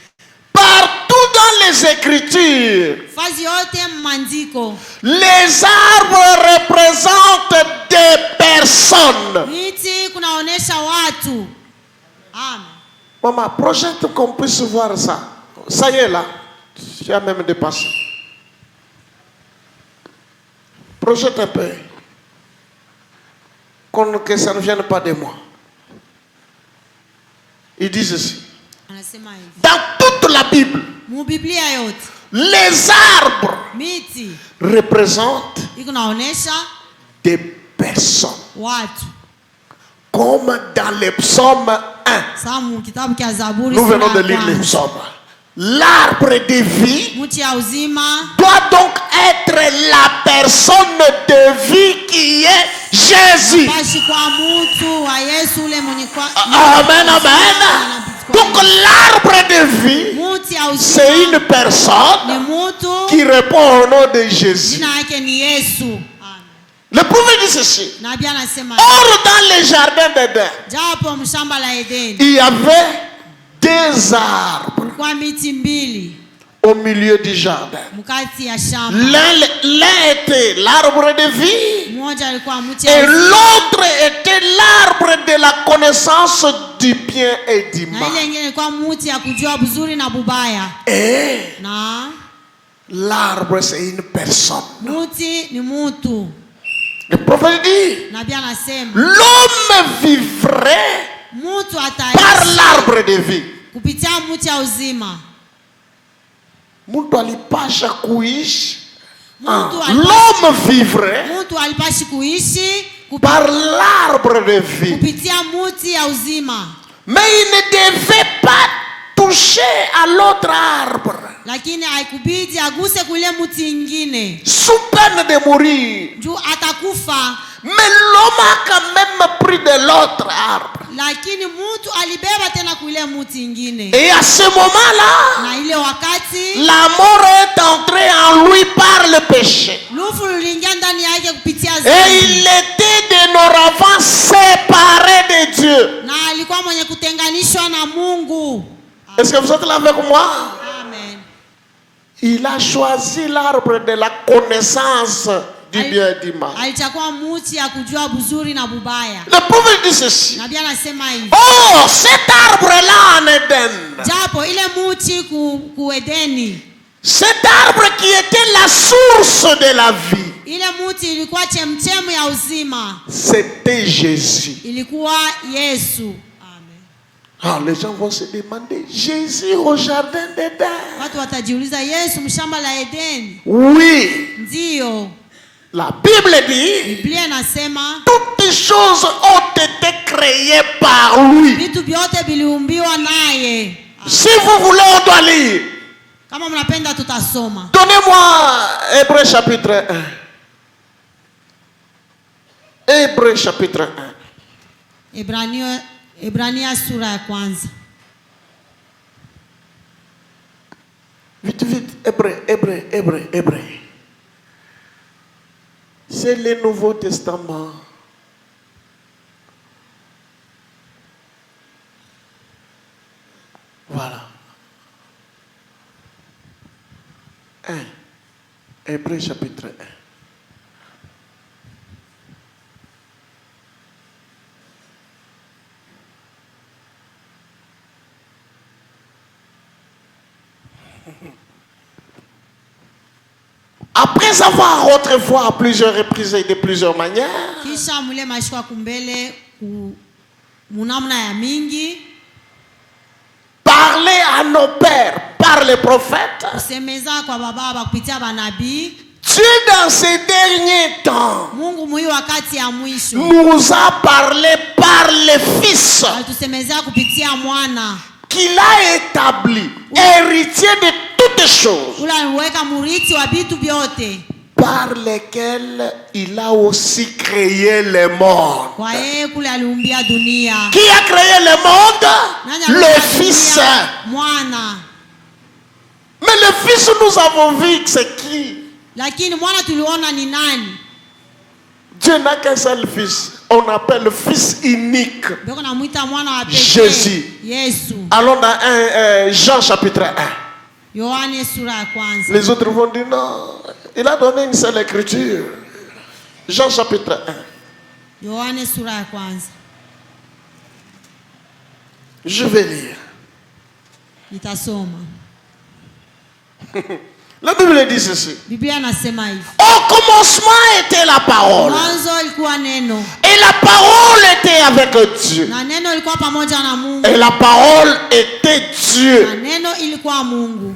Partout dans les Écritures, Fazi yote mandiko. les arbres représentent des personnes. Miti kunaonesha watu. Amen. Maman, projette qu'on puisse voir ça. Ça y est là. Tu as même dépassé. Projette un peu. Que ça ne vienne pas de moi. Il dit ceci. Anasema hivi. Dans toute la Bible, Mu Biblia yote. les arbres Miti représentent iko naonesha des personnes. watu. Comme dans les psaumes 1. Samu kitabu cha Zaburi Nous venons sura de ya lire les kwanza. psaumes. L'arbre de vie Muti ya uzima doit donc être la personne de vie qui est Jésus. bashi kwa mutu wa Yesu ule mwenye kwa Amen, amen. Donc l'arbre de vie, muti ya c'est uzima une ni personne mutu, qui répond au nom de Jésus. jina yake ni Yesu. Amen. Le prophète dit ceci. Nabii anasema Or, dans les jardins d'Éden, japo mshamba la Edeni il y avait deux arbres kwa miti mbili au milieu du jardin. mkati ya shamba. L'un était l'arbre de vie Mmoja alikuwa mti et ya uzima l'autre était l'arbre de la connaissance du bien et du na mal. ile nyingine ilikuwa mti ya kujua buzuri na bubaya. Et Na l'arbre, c'est une personne. muti ni mutu. Le prophète dit, Nabii anasema l'homme vivrait mutu par ataishi l'arbre de vie. kupitia mti ya uzima. Mtu alipasha kuishi. Mtu alipasha- L'homme vivrait Mtu alipashi kuishi par l'arbre de vie. kupitia mti ya uzima, Mais il ne devait pas toucher à l'autre arbre lakini haikubidi aguse kule mti ingine sous peine de mourir. juu atakufa. Mais l'homme a quand même pris de l'autre arbre. Lakini mtu alibeba tena kule mti ingine, Et à ce moment-là, na ile wakati la mort est entrée en lui par le péché. lufu luliingia ndani yake kupitia Et dhambi, il était de dorénavant séparé de Dieu. na alikuwa mwenye kutenganishwa na Mungu. Est-ce que vous êtes là avec moi? Amen. Il a choisi l'arbre de la connaissance du bien et du mal. Alichagua mti ya kujua buzuri na bubaya. Le prophète dit ceci. Nabii anasema hivi, Oh, cet arbre-là en Éden, japo ile mti ku Edeni, cet arbre qui était la source de la vie, ile mti ilikuwa chemchemu ya uzima, c'était Jésus. ilikuwa Yesu. Amen. Ah, les gens vont se demander, Jésus au jardin d'Éden. Watu watajiuliza, Yesu mshamba la Edeni? Oui, Ndio, La Bible dit, Biblia inasema toutes les choses ont été créées par lui. vitu vyote viliumbiwa naye. Si vous voulez, on doit lire. Kama mnapenda tutasoma. Donnez-moi Hébreux chapitre 1. Hébreux chapitre 1. Ebrania sura ya kwanza. Vite, vite. Hébreux. C'est le Nouveau Testament. Voilà. 1. Hébreux chapitre 1. Après avoir autrefois à plusieurs reprises et de plusieurs manières Kisha mule mashwa kumbele munamna ya mingi parlé à nos pères par les prophètes, kusemeza kwa baba kupitia banabii, Dieu dans ces derniers temps Mungu mwi wakati ya mwisho nous a parlé par le Fils alitusemezea kupitia mwana qu'il a établi, héritier de toutes choses, ula aliweka murithi wa vitu vyote, par lesquels il a aussi créé le monde. kwa yeye kule aliumbia dunia. Qui a créé le monde? Nani Le aliumba Fils. dunia? Mwana. Mais le Fils, nous avons vu que c'est qui? Lakini mwana tuliona ni nani? Dieu n'a qu'un seul Fils. On appelle le Fils unique. Beko namuita mwana wa pekee. Jésus. Yesu. Allons dans Jean chapitre 1. Yohane sura ya kwanza. Les autres vont dire non. Il a donné une seule écriture. Jean chapitre 1. Yohane sura ya kwanza. Je vais lire. Nitasoma. La Bible dit ceci. Biblia nasema hivi. Au commencement était la parole. Mwanzo ilikuwa neno. Et la parole était avec Dieu. Na neno ilikuwa pamoja na Mungu. Et la parole était Na Dieu. neno ilikuwa Mungu.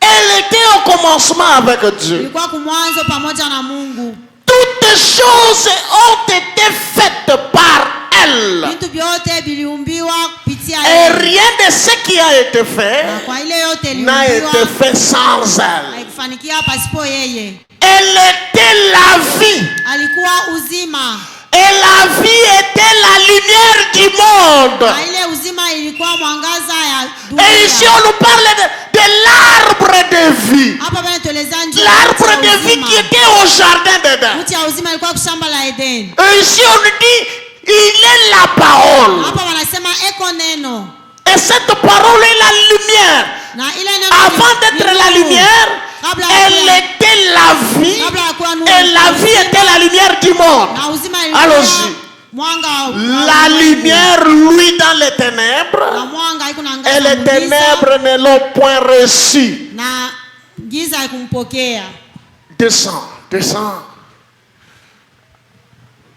Elle était au commencement avec Dieu. Ilikuwa kumwanzo pamoja na Mungu. Toutes choses ont été faites par elle. Vitu vyote viliumbiwa kupitia Et yeye. rien de ce qui a été fait Na kwa ile yote n'a été iliumbiwa fait sans elle. haikufanikia pasipo yeye. Elle était la vie. Alikuwa uzima. Et la vie était la lumière du monde. Na ile uzima ilikuwa mwangaza ya Et ici dunia. on nous parle de l'arbre de vie. Hapa bana tueleza nje. L'arbre de vie qui était au jardin d'Éden. Mti ya uzima ilikuwa kushamba la Edeni. Et ici on nous dit, il est la parole. Hapa wanasema eko neno. Et cette parole est la lumière. Na ile neno Avant d'être ni la nuru. lumière, Kabla elle ya kuwa- était la vie. kabla ya kuwa nuru. Et la vie était la lumière du monde. Na uzima ilikuwa Allons-y. mwanga wa La lumière, lui, dans les na ténèbres. mwanga iko na Et ngaza les mgiza, ténèbres ne l'ont point reçu. na giza ikumpokea. Descends.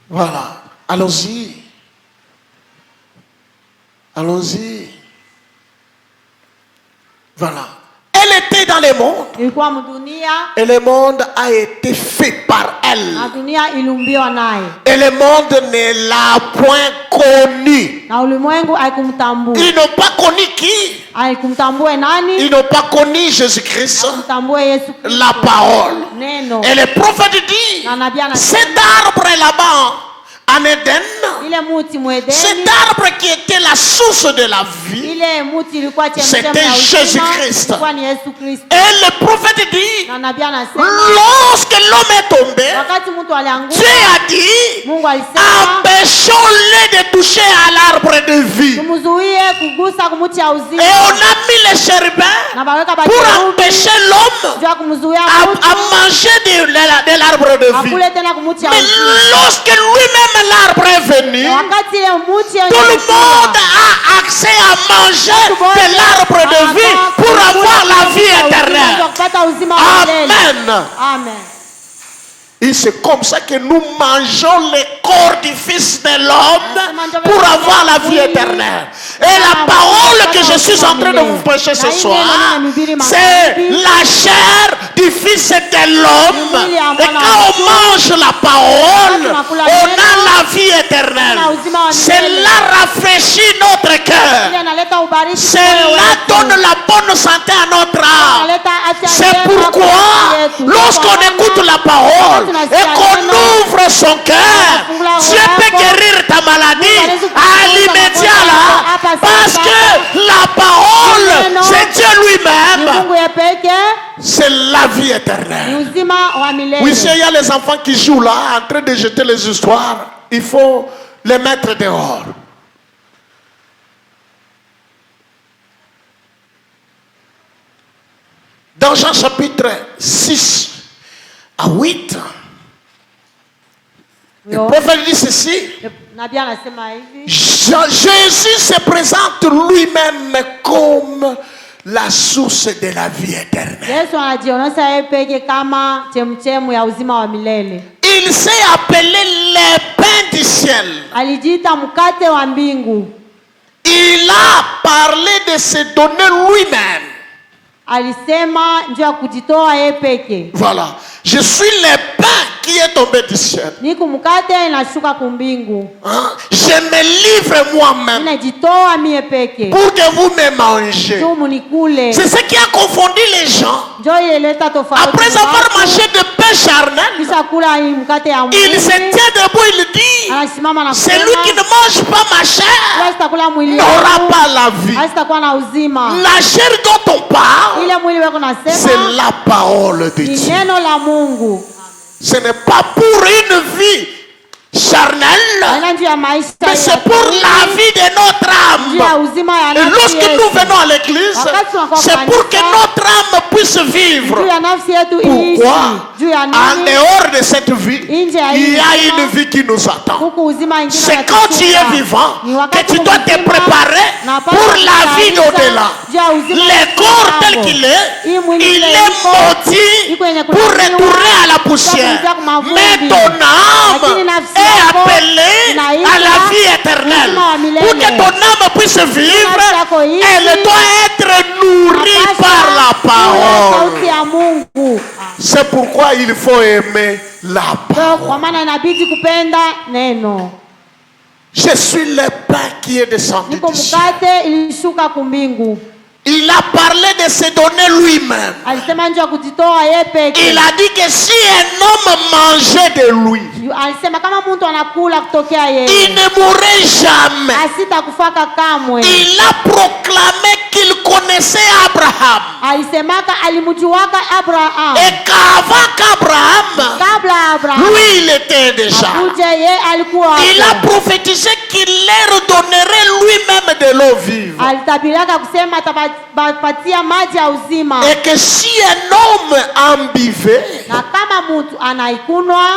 Voilà. Allons-y. Voilà. Elle était dans le monde. ilikuwa mdunia Et le monde a été fait par elle. na dunia iliumbiwa naye Et le monde ne l'a point connu. na ulimwengu haikumtambua. Ils n'ont pas connu qui? Haikumtambue nani? Ils n'ont pas connu Jésus-Christ, Kumtambue Yesu Kristo. la parole. Neno. Et le prophète dit, Na nabii anasema cet arbre là-bas, en Éden, ile muti mwedeni, cet arbre qui était la source de la vie, ile muti ilikuwa chemchemi C'était ya uzima, Jésus-Christ. ilikuwa ni Yesu Kristo. et le prophète dit, Na nabii anasema lorsque l'homme est tombé, wakati mtu alianguka, Dieu a dit, Mungu alisema empêchons-les de toucher à l'arbre de vie. tumzuie kugusa kumuti ya uzima. Et on a mis les chérubins Na baweka pour bakerubi empêcher l'homme juu ya kumzuia à mtu manger de l'arbre de vie. akule tena kumuti ya Mais uzima. lorsque lui-même l'arbre est venu, Na wakati ile muti tout le monde a accès à manger de l'arbre de vie pour avoir la vie éternelle. kupata uzima wa milele. Amen. Amen. Et c'est comme ça que nous mangeons le corps du Fils de l'homme pour avoir la vie éternelle. Et la parole que je suis en train de vous prêcher ce soir, c'est la chair du Fils de l'homme. Et quand on mange la parole, on a la vie éternelle. Cela rafraîchit notre cœur. Cela donne la bonne santé à notre âme. C'est pourquoi, lorsqu'on écoute la parole et qu'on ouvre son cœur, Dieu peut guérir ta maladie à l'immédiat là, parce que la parole, c'est Dieu lui-même. C'est la vie éternelle. Oui, il y a les enfants qui jouent là, en train de jeter les histoires. Il faut les mettre dehors. Dans Jean chapitre 6 à 8, le prophète dit ceci. Jésus se présente lui-même comme la source de la vie éternelle. Il s'est appelé le pain du ciel. Il a parlé de se donner lui-même. Voilà. Je suis le pain qui est tombé du ciel. Hein? Je me livre moi-même pour que vous me mangez. C'est ce qui a confondu les gens. Après avoir mangé de pain charnel, il se tient debout, il dit, celui qui ne mange pas ma chair n'aura pas la vie. La chair dont on parle, c'est la parole de Dieu. Ce n'est pas pour une vie charnelle, mais c'est pour la vie de notre âme. Et lorsque nous venons à l'église, c'est pour que notre âme puisse vivre. Pourquoi? En dehors de cette vie, il y a une vie qui nous attend. C'est quand tu es vivant que tu dois te préparer pour la vie d'au-delà. Le corps tel qu'il est maudit pour retourner à la poussière. Mais ton âme est appelée à la vie éternelle. Pour que ton âme puisse vivre, elle doit être nourrie par la parole. C'est pourquoi il faut aimer la parole. Je suis le pain qui est descendu du ciel. Il a parlé de se donner lui-même. Il a dit que si un homme mangeait de lui, il ne mourrait jamais. Il a proclamé qu'il connaissait Abraham. Et qu'avant qu'Abraham, lui il était déjà. Il a prophétisé qu'il leur donnerait lui-même de l'eau vive. Et que si un homme en buvait,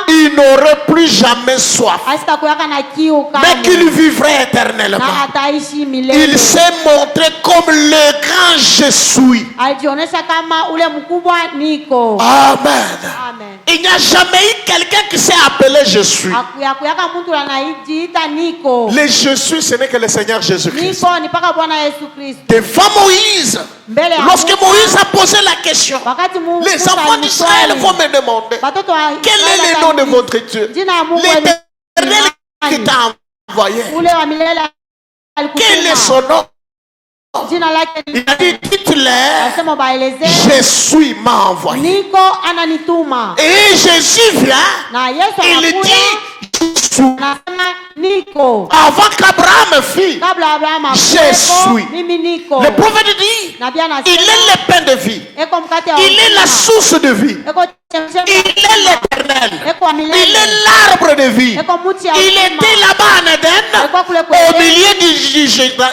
il n'aurait plus jamais soif, mais qu'il vivrait éternellement. Il s'est montré comme le grand je suis. Amen. Il n'y a jamais eu quelqu'un qui s'est appelé je suis. Le je suis, ce n'est que le Seigneur Jésus-Christ. Devant Moïse, lorsque Moïse a posé la question, les enfants d'Israël vont me demander, quel est le nom de votre Dieu? L'Éternel qui t'a envoyé. Quel est son nom? Il a dit, dites-leur, je suis m'a envoyé. Et Jésus vient, il dit, avant qu'Abraham fît, je suis. Le prophète dit, il est le pain de vie. Il est la source de vie. Il est l'éternel. Il est l'arbre de vie. Il était là-bas en Éden, au milieu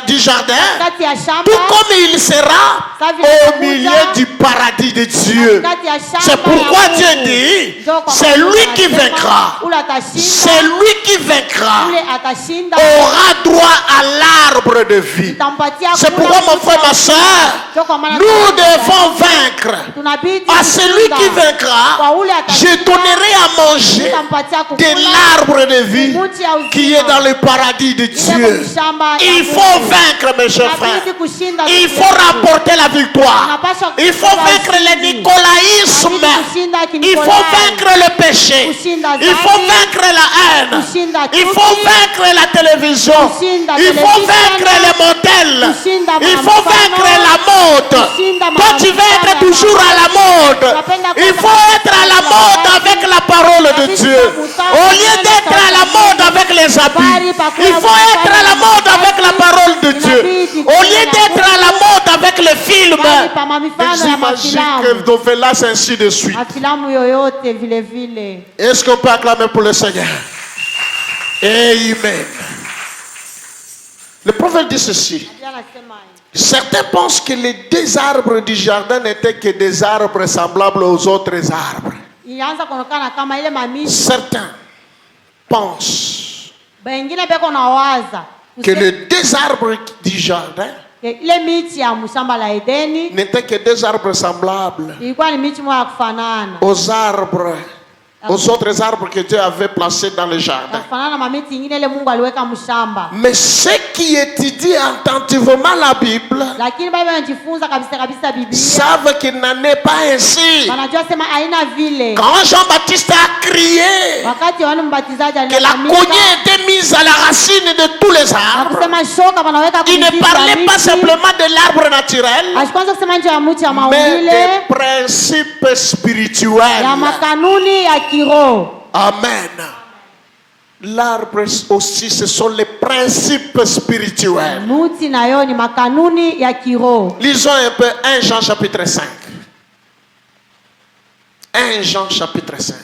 du jardin, tout comme il sera au milieu du paradis de Dieu. C'est pourquoi Dieu dit, c'est lui qui vaincra. C'est lui qui vaincra aura droit à l'arbre de vie. C'est pourquoi mon frère, ma soeur, nous devons vaincre. vaincre, tunabidi à celui qui vaincra, kwa ule je atashinda, donnerai à manger nitampatia de kukula l'arbre de vie muti ya uzima, qui est dans le paradis de ile Dieu. shamba ya Il Mungu. faut vaincre, mes chers frères. Inabidi kushinda Il ndugu faut yangu. remporter la victoire. Unapaswa Il faut kushinda vaincre le ushindi. nicolaïsme. Inabidi kushinda Il faut kinikolai. vaincre le péché. Kushinda Il faut dhambi. vaincre la haine. Kushinda Il chuki. faut vaincre la télévision. Kushinda Il faut televisheni. vaincre les modèles. Kushinda Il faut mafano. vaincre la mode. Kushinda Toi, tu veux mafano être ya toujours à la mode. Unapenda Il kuwa faut katika être à la wakati. mode avec la parole de Inabidi Dieu. kukutana Au lieu na d'être à la mode avec les habits, il faut être à la mode avec la parole de Dieu. Au lieu d'être à la mode avec les films, Bali pa mamifano les ya images mafilamu. que Novelas, ainsi de suite. Mafilamu yoyote vile vile. Est-ce qu'on peut acclamer pour le Seigneur? Amen. Le prophète dit ceci. Biblia inasema hivi. Certains pensent que les deux arbres du jardin n'étaient que des arbres semblables aux autres arbres. Ilianza kuonekana kama ile mamishi. Certains pensent Bengine beko nawaza que les deux arbres du jardin ile miti ya mshamba la Edeni n'étaient que deux arbres semblables ilikuwa ni miti moja ya kufanana. aux arbres, aux autres arbres que Dieu avait placés dans le jardin. Kufanana na mamiti ingine ile Mungu aliweka mshamba. Mais ceux qui étudient attentivement la Bible Lakini Biblia inajifunza kabisa Biblia. savent qu'il n'en est pas ainsi. Wanajua sema haina vile. Quand Jean-Baptiste a crié Wakati Yohana Mbatizaji que la cognée était mise à la racine de tous les arbres, kusema shoka wanaweka il ne parlait pas simplement de l'arbre naturel, Ashikwanza kusema nje ya mti ya mais maumbile des principes spirituels. ya makanuni ya kiroho. Amen. L'arbre aussi, ce sont les principes spirituels. Mti nayo ni makanuni ya kiroho. Lisons un peu 1 Jean chapitre 5. 1 Jean chapitre 5.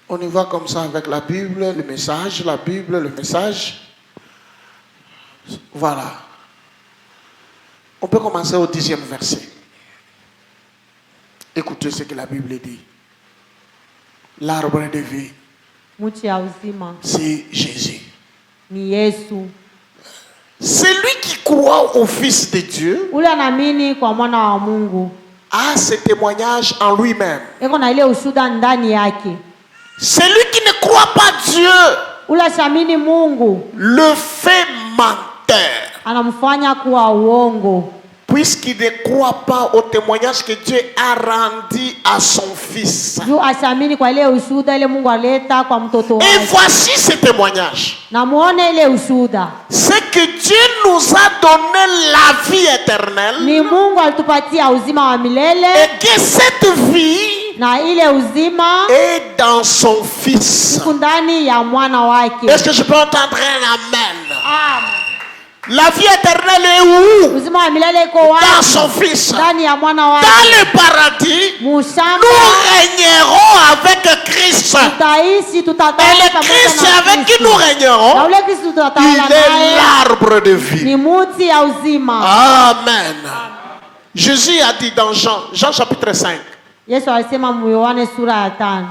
On y va comme ça avec la Bible, le message, la Bible, le message. Voilà. On peut commencer au 10e verset. Écoutez ce que la Bible dit. L'arbre de vie, Mti ya uzima c'est Jésus. ni Yesu. Celui qui croit au Fils de Dieu Ule anaamini kwa mwana wa Mungu a ce témoignage en lui-même. eko na ile ushuda ndani yake. Celui qui ne croit pas Dieu Ule asiamini Mungu le fait menteur, anamfanya kuwa uongo, puisqu'il ne croit pas au témoignage que Dieu a rendu à son Fils. juu asiamini kwa ile ushuda ile Mungu aleta kwa mtoto Et wake. voici ce témoignage. Na muone ile ushuda C'est que Dieu nous a donné la vie éternelle ni Mungu alitupatia uzima wa milele, et que cette vie na ile uzima est dans son Fils. iko ndani ya mwana wake. Est-ce que je peux entendre un amen? Amen. La vie éternelle est où? Uzima wa milele iko Dans wapi? son Fils. Ndani ya mwana wake. Dans le paradis, Mushamba nous régnerons avec Christ. tutaishi, Et tutatawala le pamoja Christ na avec qui Kristo. nous Na régnerons, ule Kristo tutatawala il est naye l'arbre de vie. ni muti ya uzima. Amen. Jésus a dit dans Jean chapitre 5, Yesu alisema mu Yohane sura ya 5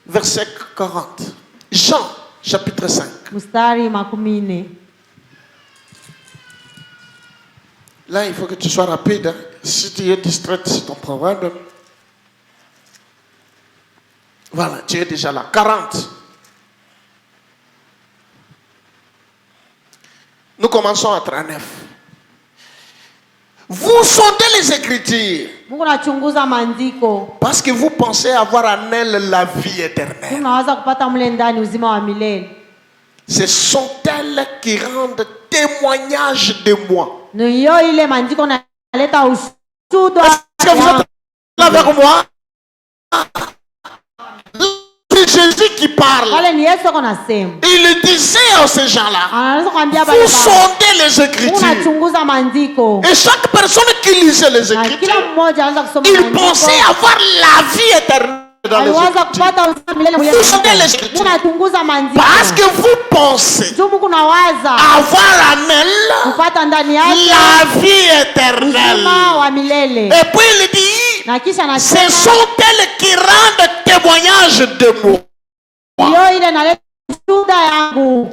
verset 40. Jean chapitre 5. mstari 40. Là, il faut que tu sois rapide. Hein. Si tu es distrait, c'est ton problème. Voilà, tu es déjà là. 40. Nous commençons à 39. Vous sondez les Écritures Mungu anachunguza maandiko. parce que vous pensez avoir en elles la vie éternelle. Tunaweza kupata mle ndani uzima wa milele. Ce sont elles qui rendent témoignage de moi. Ni hiyo ile maandiko naleta ushuhuda. Est-ce que vous êtes là avec moi? C'est Jésus qui parle. Wale ni Yesu anasema. Il disait à ces gens-là, Anaweza kuambia baba. vous sondez les Mungu Écritures. anachunguza maandiko. Et chaque personne qui lisait les Na kila Écritures, mmoja anaweza kusoma il maandiko. pensait avoir la vie éternelle dans les Aliwaza Écritures. kupata uzima wa milele Vous sondez les Mungu Écritures anachunguza maandiko. parce que vous pensez Juu Mungu nawaza avoir en elle kupata ndani yake la vie éternelle. uzima wa milele. Et puis il dit, Na kisha ce anasema sont elles qui rendent témoignage de moi. hiyo ile naleta ushuhuda yangu.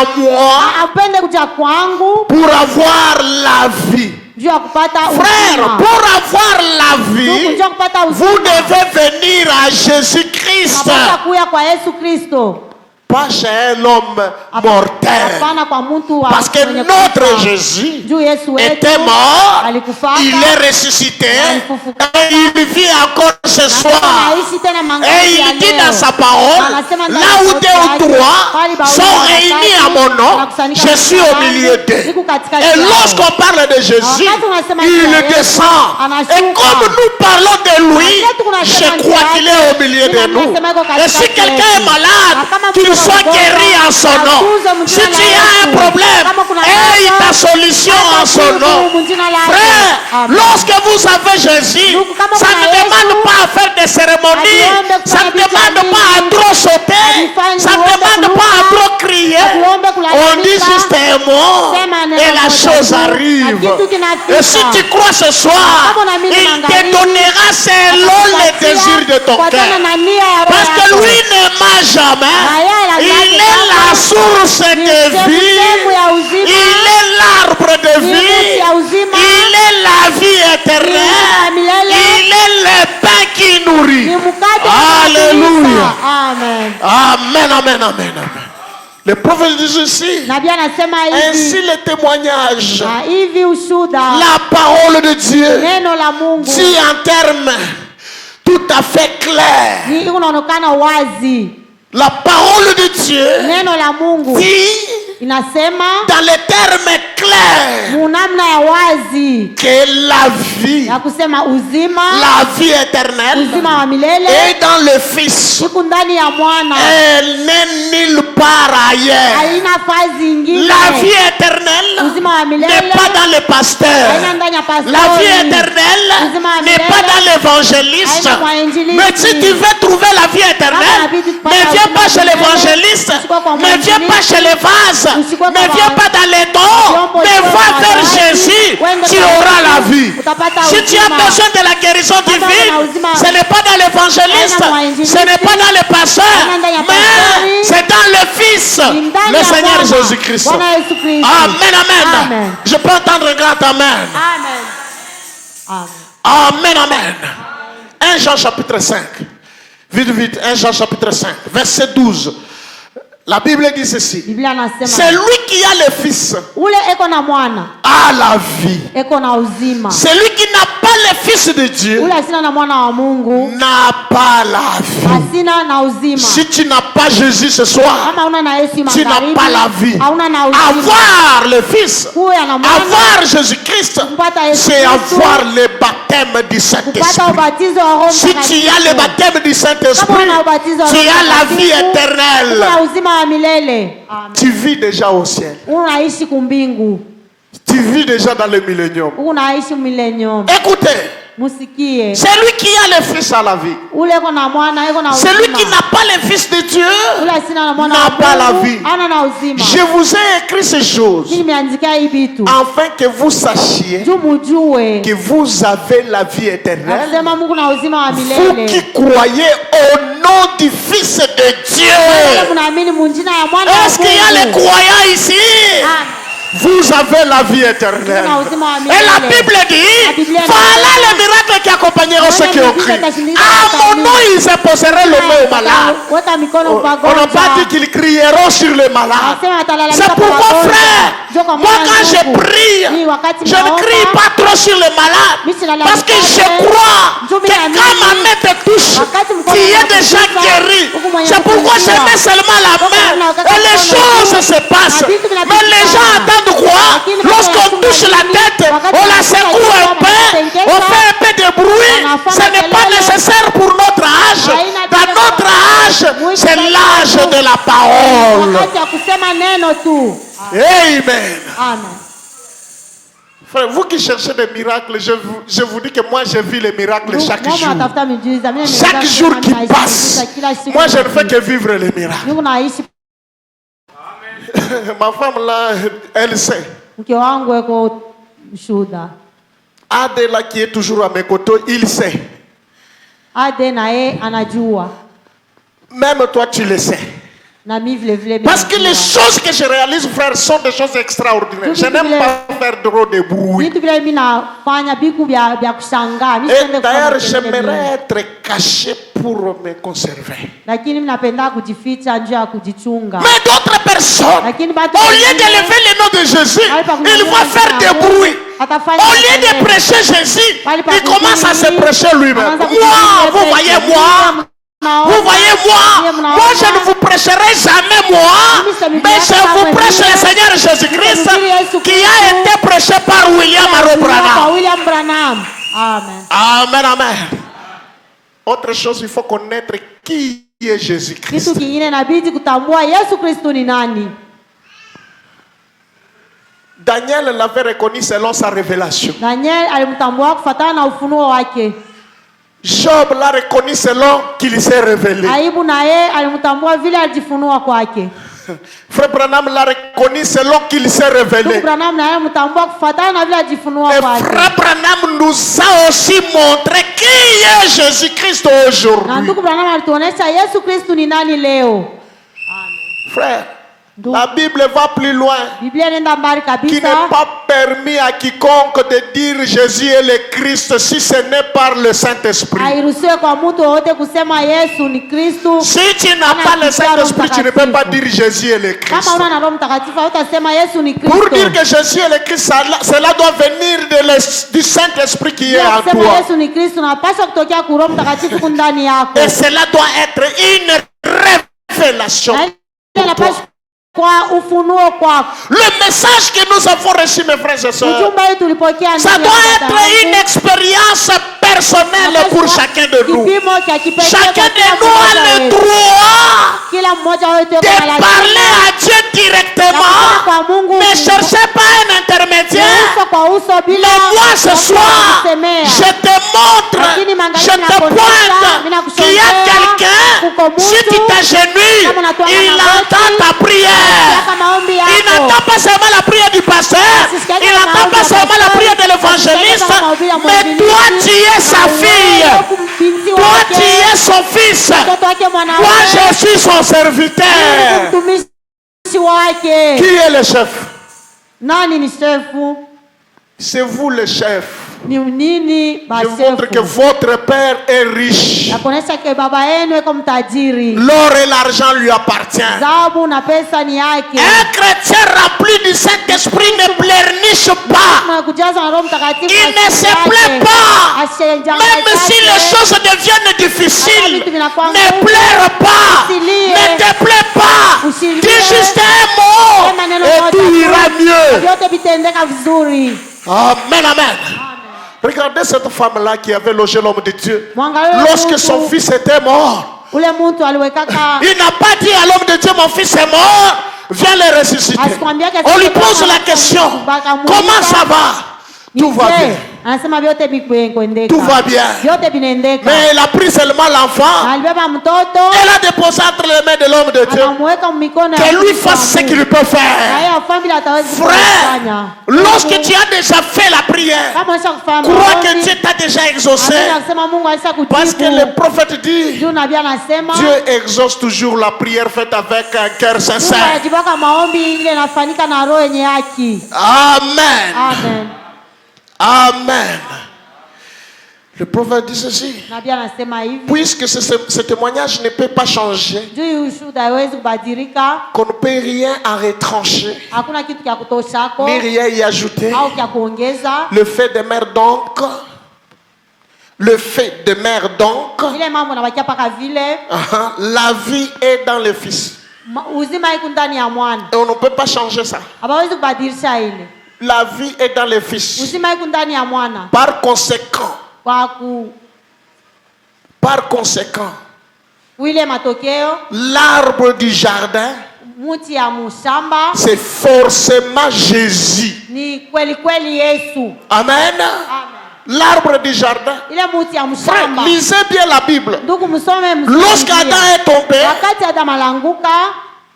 à moi apende kuja kwangu pour avoir la vie. juu ya kupata Frère, uzima. pour avoir la Ndugu, vie, juu ya kupata vous uzima devez venir à Jésus-Christ, unapaswa kuya kwa Yesu Kristo. pas chez un homme mortel. Hapana kwa mtu wa Parce que mwenye notre kufa. Jésus Juu Yesu wetu était mort, alikufaka, il est ressuscité alifufuka. et il vit encore ce soir. Anaishi tena Et magharibi ya il dit leo. dans sa parole, Anasema ndani là ya où sauti deux ou yake, trois pale bawili sont watatu réunis à mon nom, wanakusanyika je suis au mahali, milieu d'eux. niko katikati Et yao. lorsqu'on parle de Jésus, Wakati unasema il juu ya Yesu, descend. anashuka. Et comme nous parlons de lui, Wakati tunasema je juu crois yake, qu'il est au milieu de mimi nous. nasema yuko Et katikati si quelqu'un est yetu. malade, Na kama qu'il mtu soit mgonjwa, guéri en son nom. akuze mjina Si la tu as un Yesu. problème, Kama kuna aie tatizo, ta solution en son atibu nom. mjina lake. Frère, Amen. lorsque vous avez Jésus, Ndugu, kama ça kuna ne demande Yesu, pas à faire des cérémonies, atuombe ça ne kufanya vitu demande vingi, pas à trop sauter, atufanye ça ne tuombe demande pas à kuluka, trop crier. atuombe On dit kulalamika, juste un mot sema neno et la moja chose tu, na arrive. kitu kinafika. Et si tu crois ce soir, Kama unaamini il te magharibi, donnera selon les atakupatia désirs de ton kufuatana cœur. na nia ya roho Parce que yako. lui ne ment jamais. Na yeye Il est la source de vie. sehemu ya uzima. Il est l'arbre de Ni vie. mti ya uzima. Il est la vie éternelle. Ni milele. Il est le pain qui nourrit. Ni mkate Alléluia. Amen. Amen, amen, amen, amen. Le prophète dit ceci. Nabii anasema Ainsi hivi, le témoignage, na hivi ushuda, la parole de Dieu, neno la Mungu dit en termes tout à fait clairs. ni unaonekana wazi. La parole de Dieu Neno la Mungu dit inasema dans les termes clairs munamna ya wazi que la vie, ya kusema uzima, la vie éternelle uzima wa milele est dans le Fils. iko ndani ya mwana, Elle n'est nulle part ailleurs. haina fazi ingine. La vie éternelle Uzima wa milele n'est pas dans le pasteur. haina ndani ya pastori. La vie éternelle Uzima wa n'est milele pas dans l'évangéliste. haina kwa injilisti. Mais si tu veux trouver la vie éternelle, ne viens pas chez l'évangéliste, ne viens pas chez les vases, ne viens pas dans les dons, mais va vers Jésus, tu auras la vie. Si tu as besoin de la guérison divine, ce n'est pas dans l'évangéliste, ce n'est pas dans le pasteur, mais c'est dans le Fils, le Seigneur Jésus-Christ. Bwana Yesu Kristo. Amen, amen. Amen. Je peux entendre un grand amen. Amen. Amen. Amen, amen. 1 Jean chapitre 5. Vite, vite. 1 Jean chapitre 5. Verset 12. La Bible dit ceci. Biblia anasema C'est lui qui a le Fils ule eko na mwana a la vie. eko na uzima, Celui qui n'a pas le Fils de Dieu ule asina na mwana wa Mungu n'a pas la vie. asina na uzima. Si tu n'as pas Jésus ce soir, Kama una na Yesu tu n'as magharibi, pas la vie. hauna na uzima. Avoir le Fils, Kuwa na mwana, avoir Jésus-Christ, kupata Yesu c'est Kristo, avoir le baptême du kupata Saint-Esprit. ubatizo wa Roho Si tu Mtakatifu. as le baptême du Saint-Esprit, Kama una ubatizo wa tu Roho as la vie Mtakatifu, éternelle. una uzima wa milele. Amen. Tu vis déjà au ciel. Unaishi kumbingu, Tu vis déjà dans le millénium. unaishi millennium. Écoutez, Musikie, c'est lui qui a le Fils à la vie. ule eko na mwana eko na uzima. Celui qui n'a pas le Fils de Dieu Ule asina na mwana n'a wa pas la Mungu, vie. hana na uzima. Je vous ai écrit ces choses Mimi nimeandikia hii vitu afin que vous sachiez juu mujue que vous avez la vie éternelle. nasema Mungu na uzima wa Vous milele. qui croyez au nom du Fils de Wale Dieu. mnaamini munjina ya mwana wa Est-ce qu'il y a les Mungu. croyants ici? Ah, Vous avez la vie éternelle. Kuna uzima wa Et la milele. Bible dit, La Bible voilà dit, les miracles qui accompagneront ceux qui ont cru. À mon nom, ils imposeraient le main aux malades. weka mikono On n'a pas dit qu'ils crieront sur les malades. Nasema watalalamika C'est kwa pourquoi, wagonjwa. frère, Njoo kwa moi Bwana quand je Mungu. prie, Ni wakati je ne naomba, crie pas trop sur les malades. mimi silalamika Parce que je sana. crois Njoo que mimi naamini, quand ma main te touche, wakati mkono tu es wako déjà kugusa, guéri. huku mwenye C'est pourquoi je kugusa. mets seulement la main et les choses se passent. Mais les gens attendent quoi? Lorsqu'on touche la tête, on la secoue un peu, on fait un peu de bruit. Ce n'est pas nécessaire pour notre âge. Dans notre âge, c'est l'âge de la parole. wakati ya kusema neno tu. Amen. Amen. Frère, vous qui cherchez des miracles, je vous dis que moi j'ai vu les miracles chaque Mungu jour. anatafuta miujiza. Mimi Chaque nimeweza jour kusema qui naishi passe, miujiza kila siku moi je ne naishi. fais que vivre les miracles. Mungu naishi. Ma femme là, elle sait. Mke wangu eko mshuhuda. Ade là qui est toujours à mes côtés, il sait. Ade na yeye anajua. Même toi tu le sais. na mi vile vile Parce que les choses que je réalise, frère, sont des choses extraordinaires. Je n'aime pas faire trop de bruit. vitu vile mimi nafanya biku vya kushangaa. Mimi Et sipendi kufanya d'ailleurs, kelele mingi. j'aimerais être caché pour me conserver. Lakini mimi napenda kujificha njia ya kujichunga. Mais d'autres personnes, Lakini batu au lieu wengine, d'élever le nom de Jésus, ils vont faire des bruits. atafanya Au lieu de kelele. prêcher Jésus, Pale pa il commence à se kuhubiri, prêcher lui-même. anaanza Moi, kuhubiri vous peke. voyez moi, Mnaona, vous voyez moi, mnaona. moi je ne vous prêcherai jamais moi, mais je vous prêche le Seigneur Jésus-Christ qui a été prêché par William Kwa Branham. William Branham. Amen. Amen, amen. Autre chose, il faut connaître qui est Jésus-Christ. Kitu kingine inabidi kutambua Yesu Kristo ni nani. Daniel l'avait reconnu selon sa révélation. Daniel alimtambua kufuatana na ufunuo wake. Job l'a reconnu selon qu'il s'est révélé. Ayubu na yeye alimtambua vile alijifunua kwake. Frère Branham l'a reconnu selon qu'il s'est révélé. Ndugu Branham na yeye alimtambua kufuatana na vile alijifunua Et kwake. Frère Branham nous a aussi montré qui est Jésus-Christ Na aujourd'hui. ndugu Branham alituonesha Yesu Kristo ni nani leo. Frère, Ndugu, la Bible va plus loin. Biblia inaenda mbali Qu'il n'est kabisa. pas permis à quiconque de dire Jésus est le Christ si ce n'est par le Saint-Esprit. Hairuhusiwi kwa mtu wote kusema Yesu ni Kristo. Si tu n'as pas le Saint-Esprit, tu ne peux pas dire Jésus est le Christ. Kama una na Roho Mtakatifu hautasema Yesu ni Kristo. Pour dire que Jésus est le Christ, cela doit venir du Saint-Esprit qui est Bila en kusema toi. Yesu ni Kristo unapaswa kutokea kwa Roho Mtakatifu ndani yako. Et cela doit être une révélation. Na ile pour toi. inapaswa kwa ufunuo kwako. Le message que nous avons reçu, mes frères et sœurs, Ujumbe huu tulipokea ça ndani ya doit dada être une yangu. expérience personnelle pour chacun de nous. Kipimo cha kipekee Chacun kwa de kila nous a mmoja le wetu. droit Kila mmoja wetu yuko de na parler lazima à Dieu directement. kwa Mungu. Ne cherchez pas un intermédiaire. Uso kwa uso bila Mais moi ce soir, kusemea. je te montre, Lakini mangalia je te nakuonyesha, mimi pointe nakusogelea, qu'il y a quelqu'un, kuko mtu, si tu t'agenouilles, kama unatuanga il magoti, entend ta prière. Nataka maombi Il yako. n'entend pas seulement la prière du pasteur, il n'entend pas seulement la prière de l'évangéliste, mais toi tu es sa fille, toi tu es son fils, moi je suis son serviteur. Mtumishi wake. Qui est le chef? Nani ni shefu? C'est vous le chef. Ni nini Je vous montre que bashefu? votre père est riche. Nakuonesha ke baba yenu yuko mtajiri. L'or et l'argent lui appartient. Dhahabu na pesa ni yake. Un chrétien rempli du Saint-Esprit ne pleurniche pas. Na kujaza na Roho Mtakatifu. Il ne se plaît pas. Même si les choses deviennent difficiles, ne pleure pas. Ne te plaît pas. Dis juste un mot et tout ira mieux. Vyote vitendeka vizuri. Amen, amen. Regardez cette femme-là qui avait logé l'homme de Dieu. Mwangalie Lorsque son mtu, fils était mort, ule mtu aliwekaka il n'a pas dit à l'homme de Dieu, mon fils est mort, viens le ressusciter. On lui pose la question, comment ça va? Tout va bien. Anasema vyote vikuendeka. Tout va bien. Vyote vinaendeka. Mais elle a pris seulement l'enfant. Alibeba mtoto. Elle a déposé entre les mains de l'homme de Dieu. Akamweka mikono ya Que lui Mungu. fasse ce qu'il peut Na faire. yeye afanye bila ataweza Frère, kufanya. lorsque tu as déjà fait la prière, Kama unataka kufanya crois maombi, que Dieu t'a déjà exaucé. amini kusema Mungu alisha Parce que kujibu. le prophète dit, Juu nabii anasema Dieu exauce toujours la prière faite avec un cœur Mungu sincère. anajibaka maombi ile inafanyika na roho yenye haki. Amen. Amen. Amen. Le prophète dit ceci. Nabii anasema hivi. Puisque ce témoignage ne peut pas changer, Juu ushuhuda haiwezi kubadilika, qu'on ne peut rien en retrancher, hakuna kitu cha kutoshako ni rien y ajouter. au cha kuongeza. Le fait demeure donc, le fait demeure donc, Ile mambo nabakia paka vile la vie est dans le Fils. uzima iko ndani ya mwana. Et on ne peut pas changer ça. Hawezi kubadilisha ile. La vie est dans le Fils. Uzima iko ndani ya mwana. Par conséquent, par conséquent, Ile matokeo l'arbre du jardin, muti ya mushamba c'est forcément Jésus. ni kweli kweli Yesu. Amen. Amen. L'arbre du jardin. Ile muti ya Frère, mshamba. lisez bien la Bible. Ndugu msome mzuri. Lorsqu'Adam est tombé, Wakati Adamu alanguka,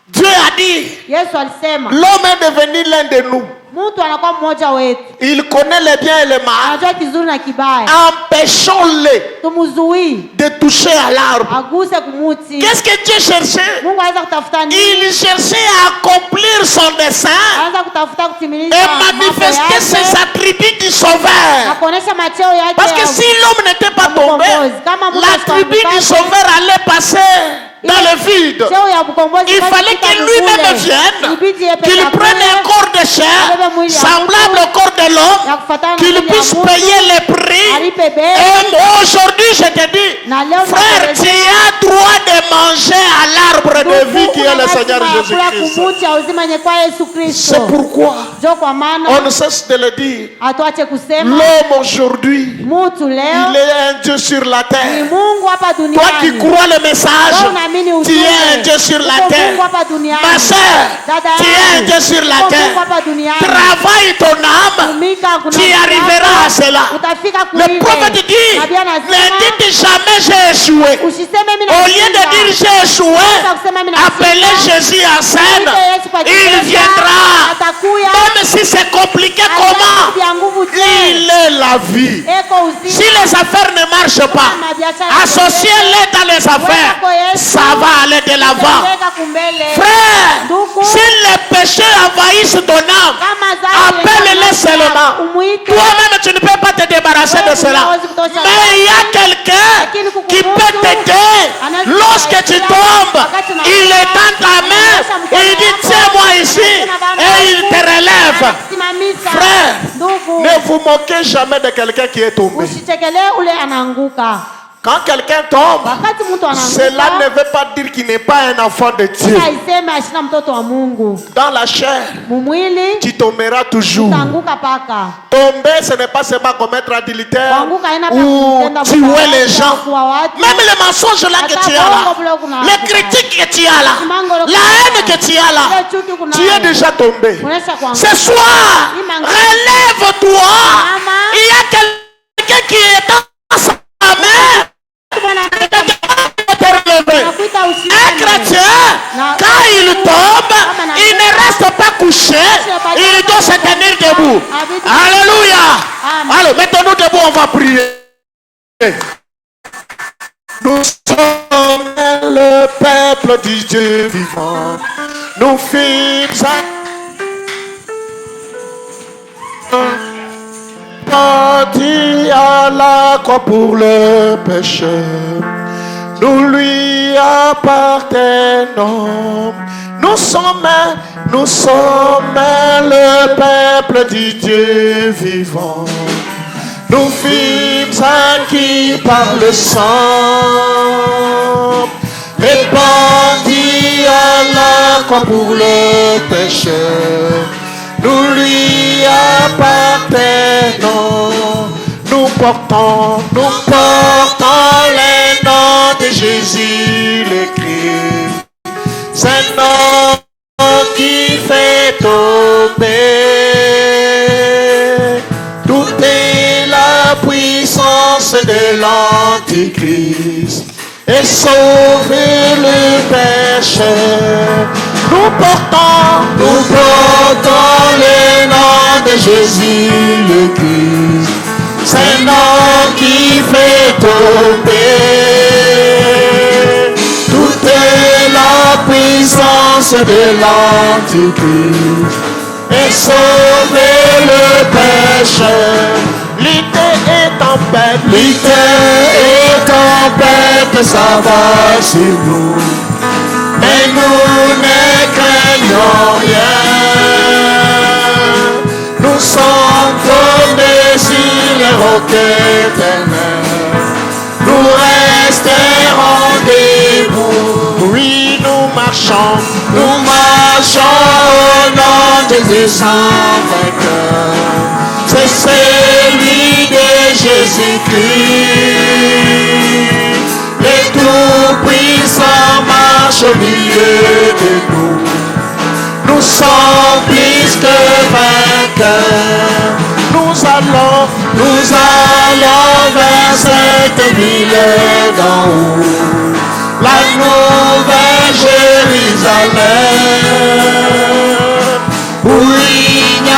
Dieu a dit, Yesu alisema l'homme est devenu l'un de nous. Mtu anakuwa mmoja wetu. Il connaît les biens et les mal. Anajua kizuri na kibaya. Empêchons-les Tumuzuii de toucher à l'arbre. aguse kumuti. Qu'est-ce que Dieu cherchait? Mungu anaweza kutafuta nini? Il cherchait à accomplir son dessein Anaweza kutafuta kutimiliza et mambo manifester yake ses attributs du na Sauveur. kuonesha macheo yake. Parce que si l'homme n'était pas tombé, l'attribut du Sauveur allait passer dans le vide. Il fallait que lui-même vienne, qu'il prenne un corps de chair semblable au corps de l'homme, qu'il puisse payer les prix. Et aujourd'hui, je te dis, frère, tu as droit de manger à l'arbre de vie qui est le Seigneur Jésus-Christ. C'est pourquoi on ne cesse de le dire. L'homme aujourd'hui, il est un Dieu sur la terre. Toi qui crois le message, tu es un Dieu sur la terre. Ma soeur, tu es un Dieu sur la terre. Travaille ton âme, tu arriveras à cela. Le prophète dit, ne dites jamais j'ai échoué. Au lieu de dire j'ai échoué, appelez Jésus en scène. Il viendra. Même si c'est compliqué, comment? Il est la vie. Si les affaires ne marchent pas, associez-les dans les affaires. Ça va aller de l'avant. Frère, si les péchés envahissent ton âme, appelle-les seulement. Toi-même, tu ne peux pas te débarrasser de cela. Mais il y a quelqu'un qui peut t'aider. Lorsque tu tombes, il étend ta main, il dit tiens-moi ici, et il te relève. Frère, ne vous moquez jamais de quelqu'un qui est tombé. Quand quelqu'un tombe, cela ne veut pas dire qu'il n'est pas un enfant de Dieu. Dans la chair, tu tomberas toujours. Tomber, ce n'est pas seulement commettre adultère ou tuer les gens. Même les mensonges là que tu as là, les critiques que tu as là, la haine que tu as là, tu es déjà tombé. Ce soir, relève-toi. Il y a quelqu'un qui est dans sa mère. Un chrétien, quand il tombe, il ne reste pas couché, il doit se tenir debout. Alléluia. Alors, mettons-nous debout, on va prier. Nous sommes le peuple du Dieu vivant. Nous fîmes parti à la croix pour le péché. Nous lui appartenons. Nous sommes le peuple du Dieu vivant. Nous fîmes acquis par le sang, répandu à la croix pour le péché. Nous lui appartenons. Nous portons le nom de Jésus le Christ. C'est un nom qui fait tomber toute la puissance de l'Antichrist et sauver le péché. Nous portons le nom de Jésus le Christ. C'est un nom qui fait tomber toute la puissance de l'Antichrist et sauver le péché. Lutter et tempête, ça va sur nous. Mais nous ne craignons rien. Nous sommes tombés sur les roquettes éternelles. Nous resterons debout. Oui, nous marchons au nom de Dieu sans vainqueur. C'est celui de Jésus-Christ. Le Tout-Puissant marche au milieu de nous. Nous sommes plus que vainqueurs. Nous allons vers cette ville d'en haut, la nouvelle Jérusalem, où il n'y a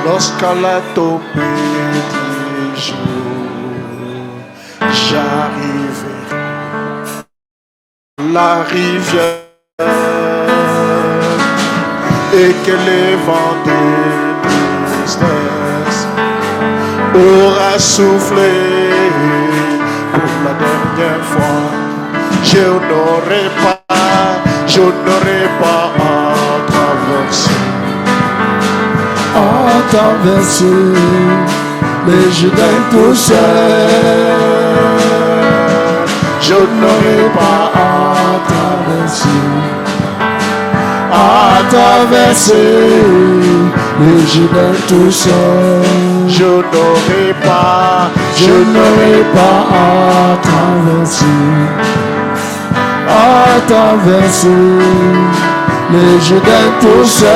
Lorsqu'à la tombée du jour, j'arriverai la rivière et que les vents de tristesse aura soufflé pour la dernière fois. Je n'aurai pas à traverser les Jourdains tout seul. Je n'aurai pas à traverser les Jourdains tout seul. Je n'aurai pas à traverser les Jourdains tout seul.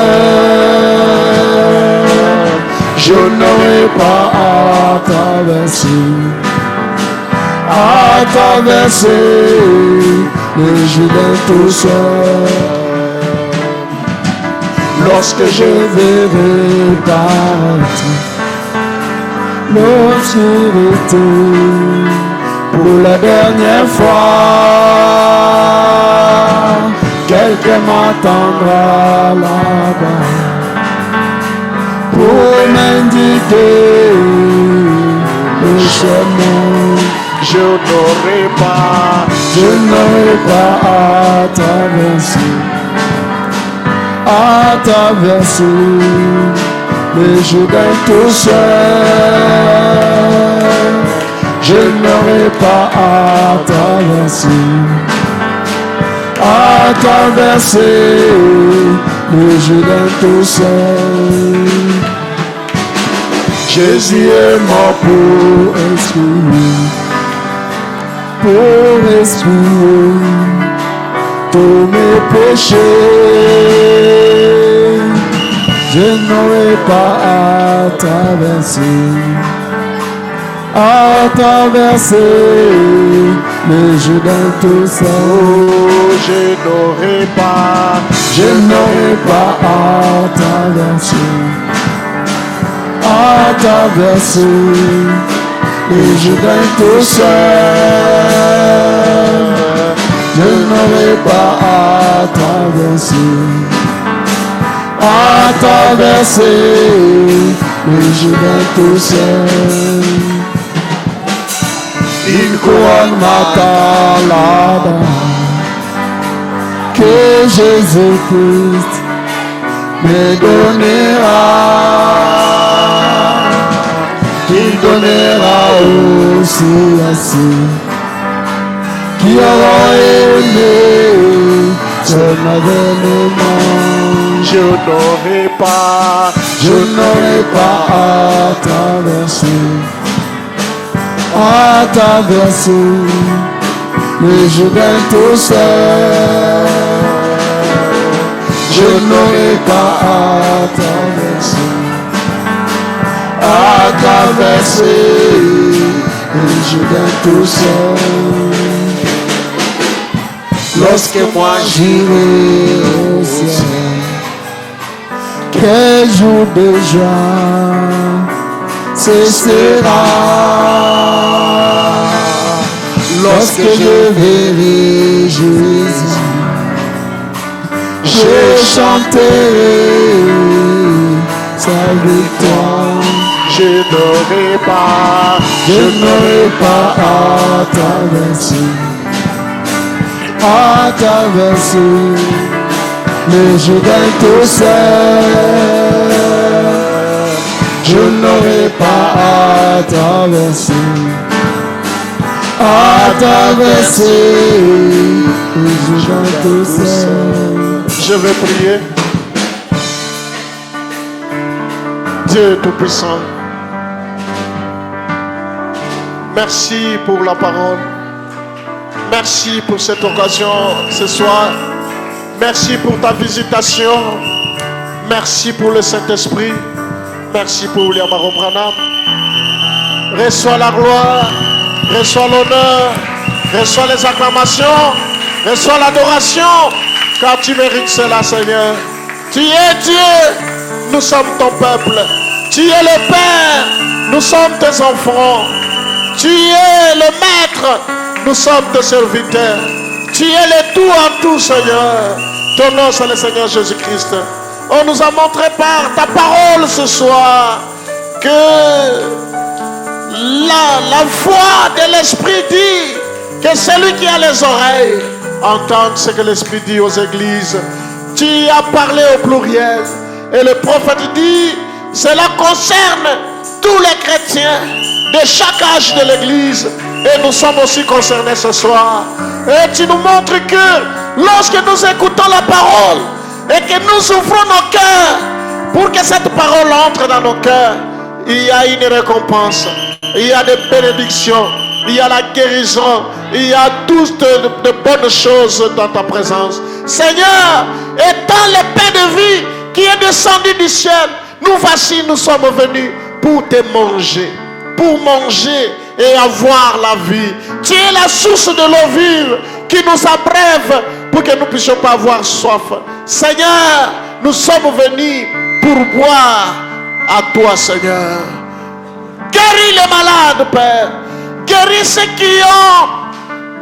Je n'aurai pas à traverser les Jourdains tout seul. Lorsque je verrai paraître l'obscurité pour la dernière fois, quelqu'un m'attendra là-bas pour m'indiquer le chemin. Je n'aurai pas à traverser les Jourdains tout seul. Je n'aurai pas à traverser les Jourdains tout seul. Jésus est mort pour expier tous mes péchés. Je n'aurai pas à traverser les Jourdains tout seul. Je n'aurai pas à traverser les Jourdains tout seul. Je n'aurai pas à traverser les Jourdains tout seul. Une couronne m'attend là-bas que Jésus-Christ me donnera. Il donnera aussi à ceux qui auront aimé son avènement. Je n'aurai pas à traverser les Jourdains tout seul. Je n'aurai pas à traverser les Jourdains tout seul. Lorsque moi j'irai au ciel, quel jour de joie ce sera. Lorsque je verrai Jésus, je chanterai sa victoire. Je n'aurai pas à traverser les Jourdains tout seul. Je n'aurai pas à traverser les Jourdains tout seul. Je vais prier. Dieu Tout-Puissant, merci pour la parole. Merci pour cette occasion ce soir. Merci pour ta visitation. Merci pour le Saint-Esprit. Merci pour William Branham. Reçois la gloire, reçois l'honneur, reçois les acclamations, reçois l'adoration, car tu mérites cela, Seigneur. Tu es Dieu, nous sommes ton peuple. Tu es le Père, nous sommes tes enfants. Tu es le Maître, nous sommes tes serviteurs. Tu es le tout en tout, Seigneur. Ton nom, c'est le Seigneur Jésus-Christ. On nous a montré par ta parole ce soir que la voix de l'Esprit dit que celui qui a les oreilles entende ce que l'Esprit dit aux églises. Tu as parlé au pluriel. Et le prophète dit, cela concerne tous les chrétiens de chaque âge de l'église. Et nous sommes aussi concernés ce soir. Et tu nous montres que lorsque nous écoutons la parole et que nous ouvrons nos cœurs pour que cette parole entre dans nos cœurs, il y a une récompense, il y a des bénédictions, il y a la guérison, il y a toutes de bonnes choses dans ta présence. Seigneur, étant le pain de vie qui est descendu du ciel, nous voici, nous sommes venus pour te manger, pour manger et avoir la vie. Tu es la source de l'eau vive qui nous abreuve pour que nous ne puissions pas avoir soif. Seigneur, nous sommes venus pour boire à toi, Seigneur. Guéris les malades, Père. Guéris ceux qui ont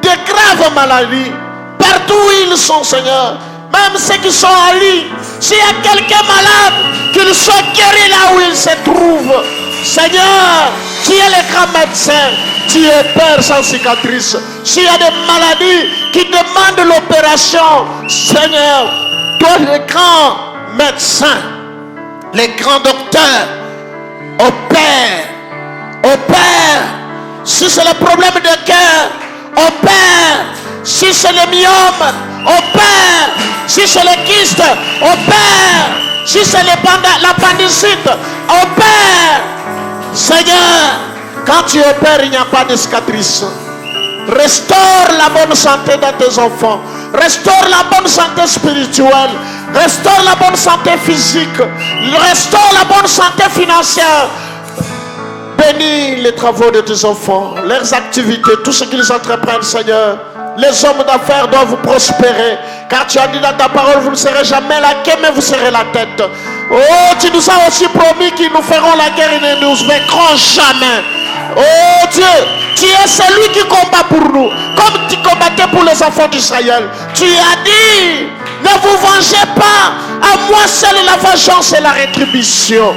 de graves maladies. Partout où ils sont, Seigneur. Même ceux qui sont en lit. S'il y a quelqu'un malade, qu'il soit guéri là où il se trouve. Seigneur, tu es le grand médecin. Tu es Père sans cicatrice. S'il y a des maladies qui demandent l'opération, Seigneur, toi le grand médecin, les grands docteurs, opère. Si c'est le problème de cœur, opère. Si c'est le myome, opère. Si c'est le kyste, opère. Si c'est l'appendicite, opère. Seigneur, quand tu opères, il n'y a pas de cicatrice. Restaure la bonne santé dans tes enfants. Restaure la bonne santé spirituelle. Restaure la bonne santé physique. Restaure la bonne santé financière. Bénis les travaux de tes enfants, leurs activités, tout ce qu'ils entreprennent, Seigneur. Les hommes d'affaires doivent prospérer. Car tu as dit dans ta parole, vous ne serez jamais la queue, mais vous serez la tête. Oh, tu nous as aussi promis qu'ils nous feront la guerre et ne nous vaincront jamais. Oh Dieu, tu es celui qui combat pour nous, comme tu combattais pour les enfants d'Israël. Tu as dit, ne vous vengez pas, à moi seul la vengeance et la rétribution.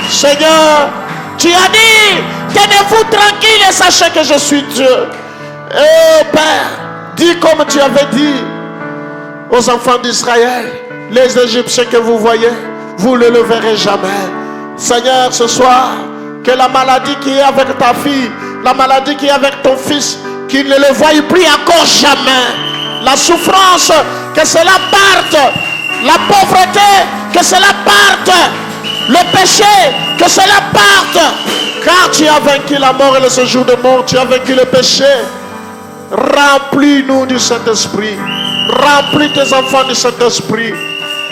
Seigneur, tu as dit, tenez-vous tranquille et sachez que je suis Dieu. Oh Père, dis comme tu avais dit aux enfants d'Israël, les Égyptiens que vous voyez, vous ne le verrez jamais. Seigneur, ce soir, que la maladie qui est avec ta fille, la maladie qui est avec ton fils, qu'il ne le voie plus encore jamais. La souffrance, que cela parte. La pauvreté, que cela parte. Le péché, que cela parte. Car tu as vaincu la mort et le séjour de mort, tu as vaincu le péché. Remplis-nous du Saint-Esprit. Remplis tes enfants du Saint-Esprit.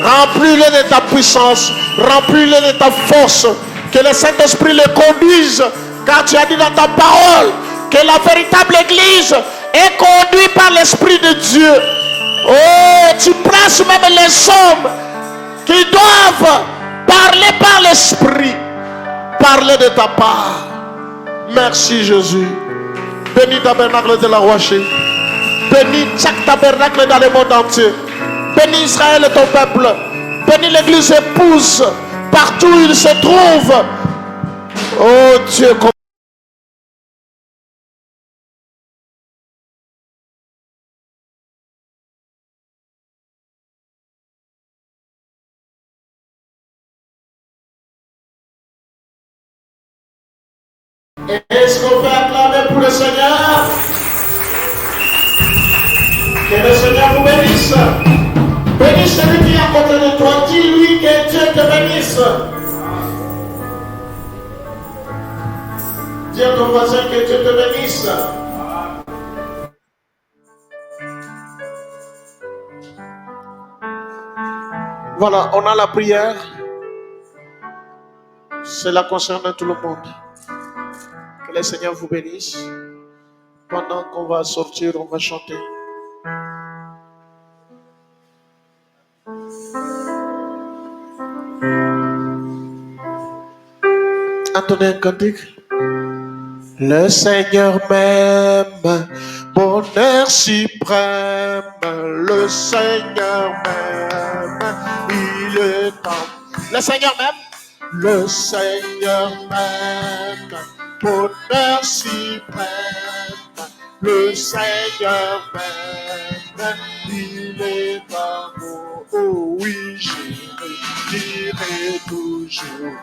Remplis-les de ta puissance. Remplis-les de ta force. Que le Saint-Esprit les conduise. Car tu as dit dans ta parole que la véritable Église est conduite par l'Esprit de Dieu. Oh, tu places même les hommes qui doivent parler par l'Esprit. Parler de ta part. Merci Jésus. Bénis tabernacle de la Rocher. Bénis chaque tabernacle dans le monde entier. Bénis Israël et ton peuple. Bénis l'église épouse partout où il se trouve. Oh Dieu. Est-ce qu'on peut acclamer pour le Seigneur? Que le Seigneur vous bénisse. Bénis celui qui est à côté de toi. Dis-lui que Dieu te bénisse. Dis à ton voisin que Dieu te bénisse. Voilà, on a la prière. Cela concerne tout le monde. Que le Seigneur vous bénisse. Pendant qu'on va sortir, on va chanter. Entendez un cantique? Le Seigneur m'aime, bonheur suprême. Le Seigneur m'aime, il est temps. Le Seigneur m'aime, le Seigneur m'aime, bonheur suprême. Le Seigneur m'aime, il est amour. Oh oui, je dirai toujours.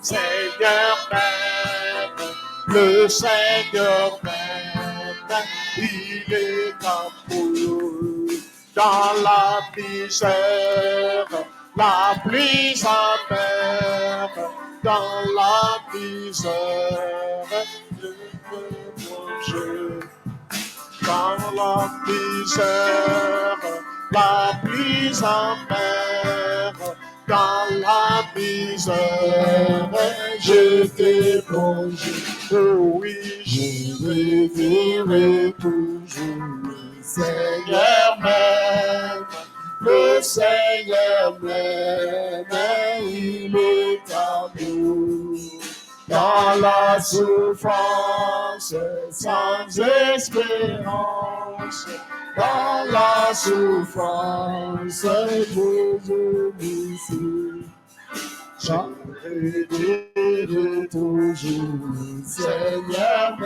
Seigneur m'aime, le Seigneur m'aime, il est amour. Dans la misère, la plus amère, dans la misère, je peux manger. Dans la misère, la plus amère, dans la misère, je t'ai plongé. Oh oui, je rêverai toujours. Seigneur m'aime, le Seigneur m'aime, il est amour. Dans la souffrance, sans espérance, dans la souffrance, Jésus ici. J'en rêverai toujours, Seigneur.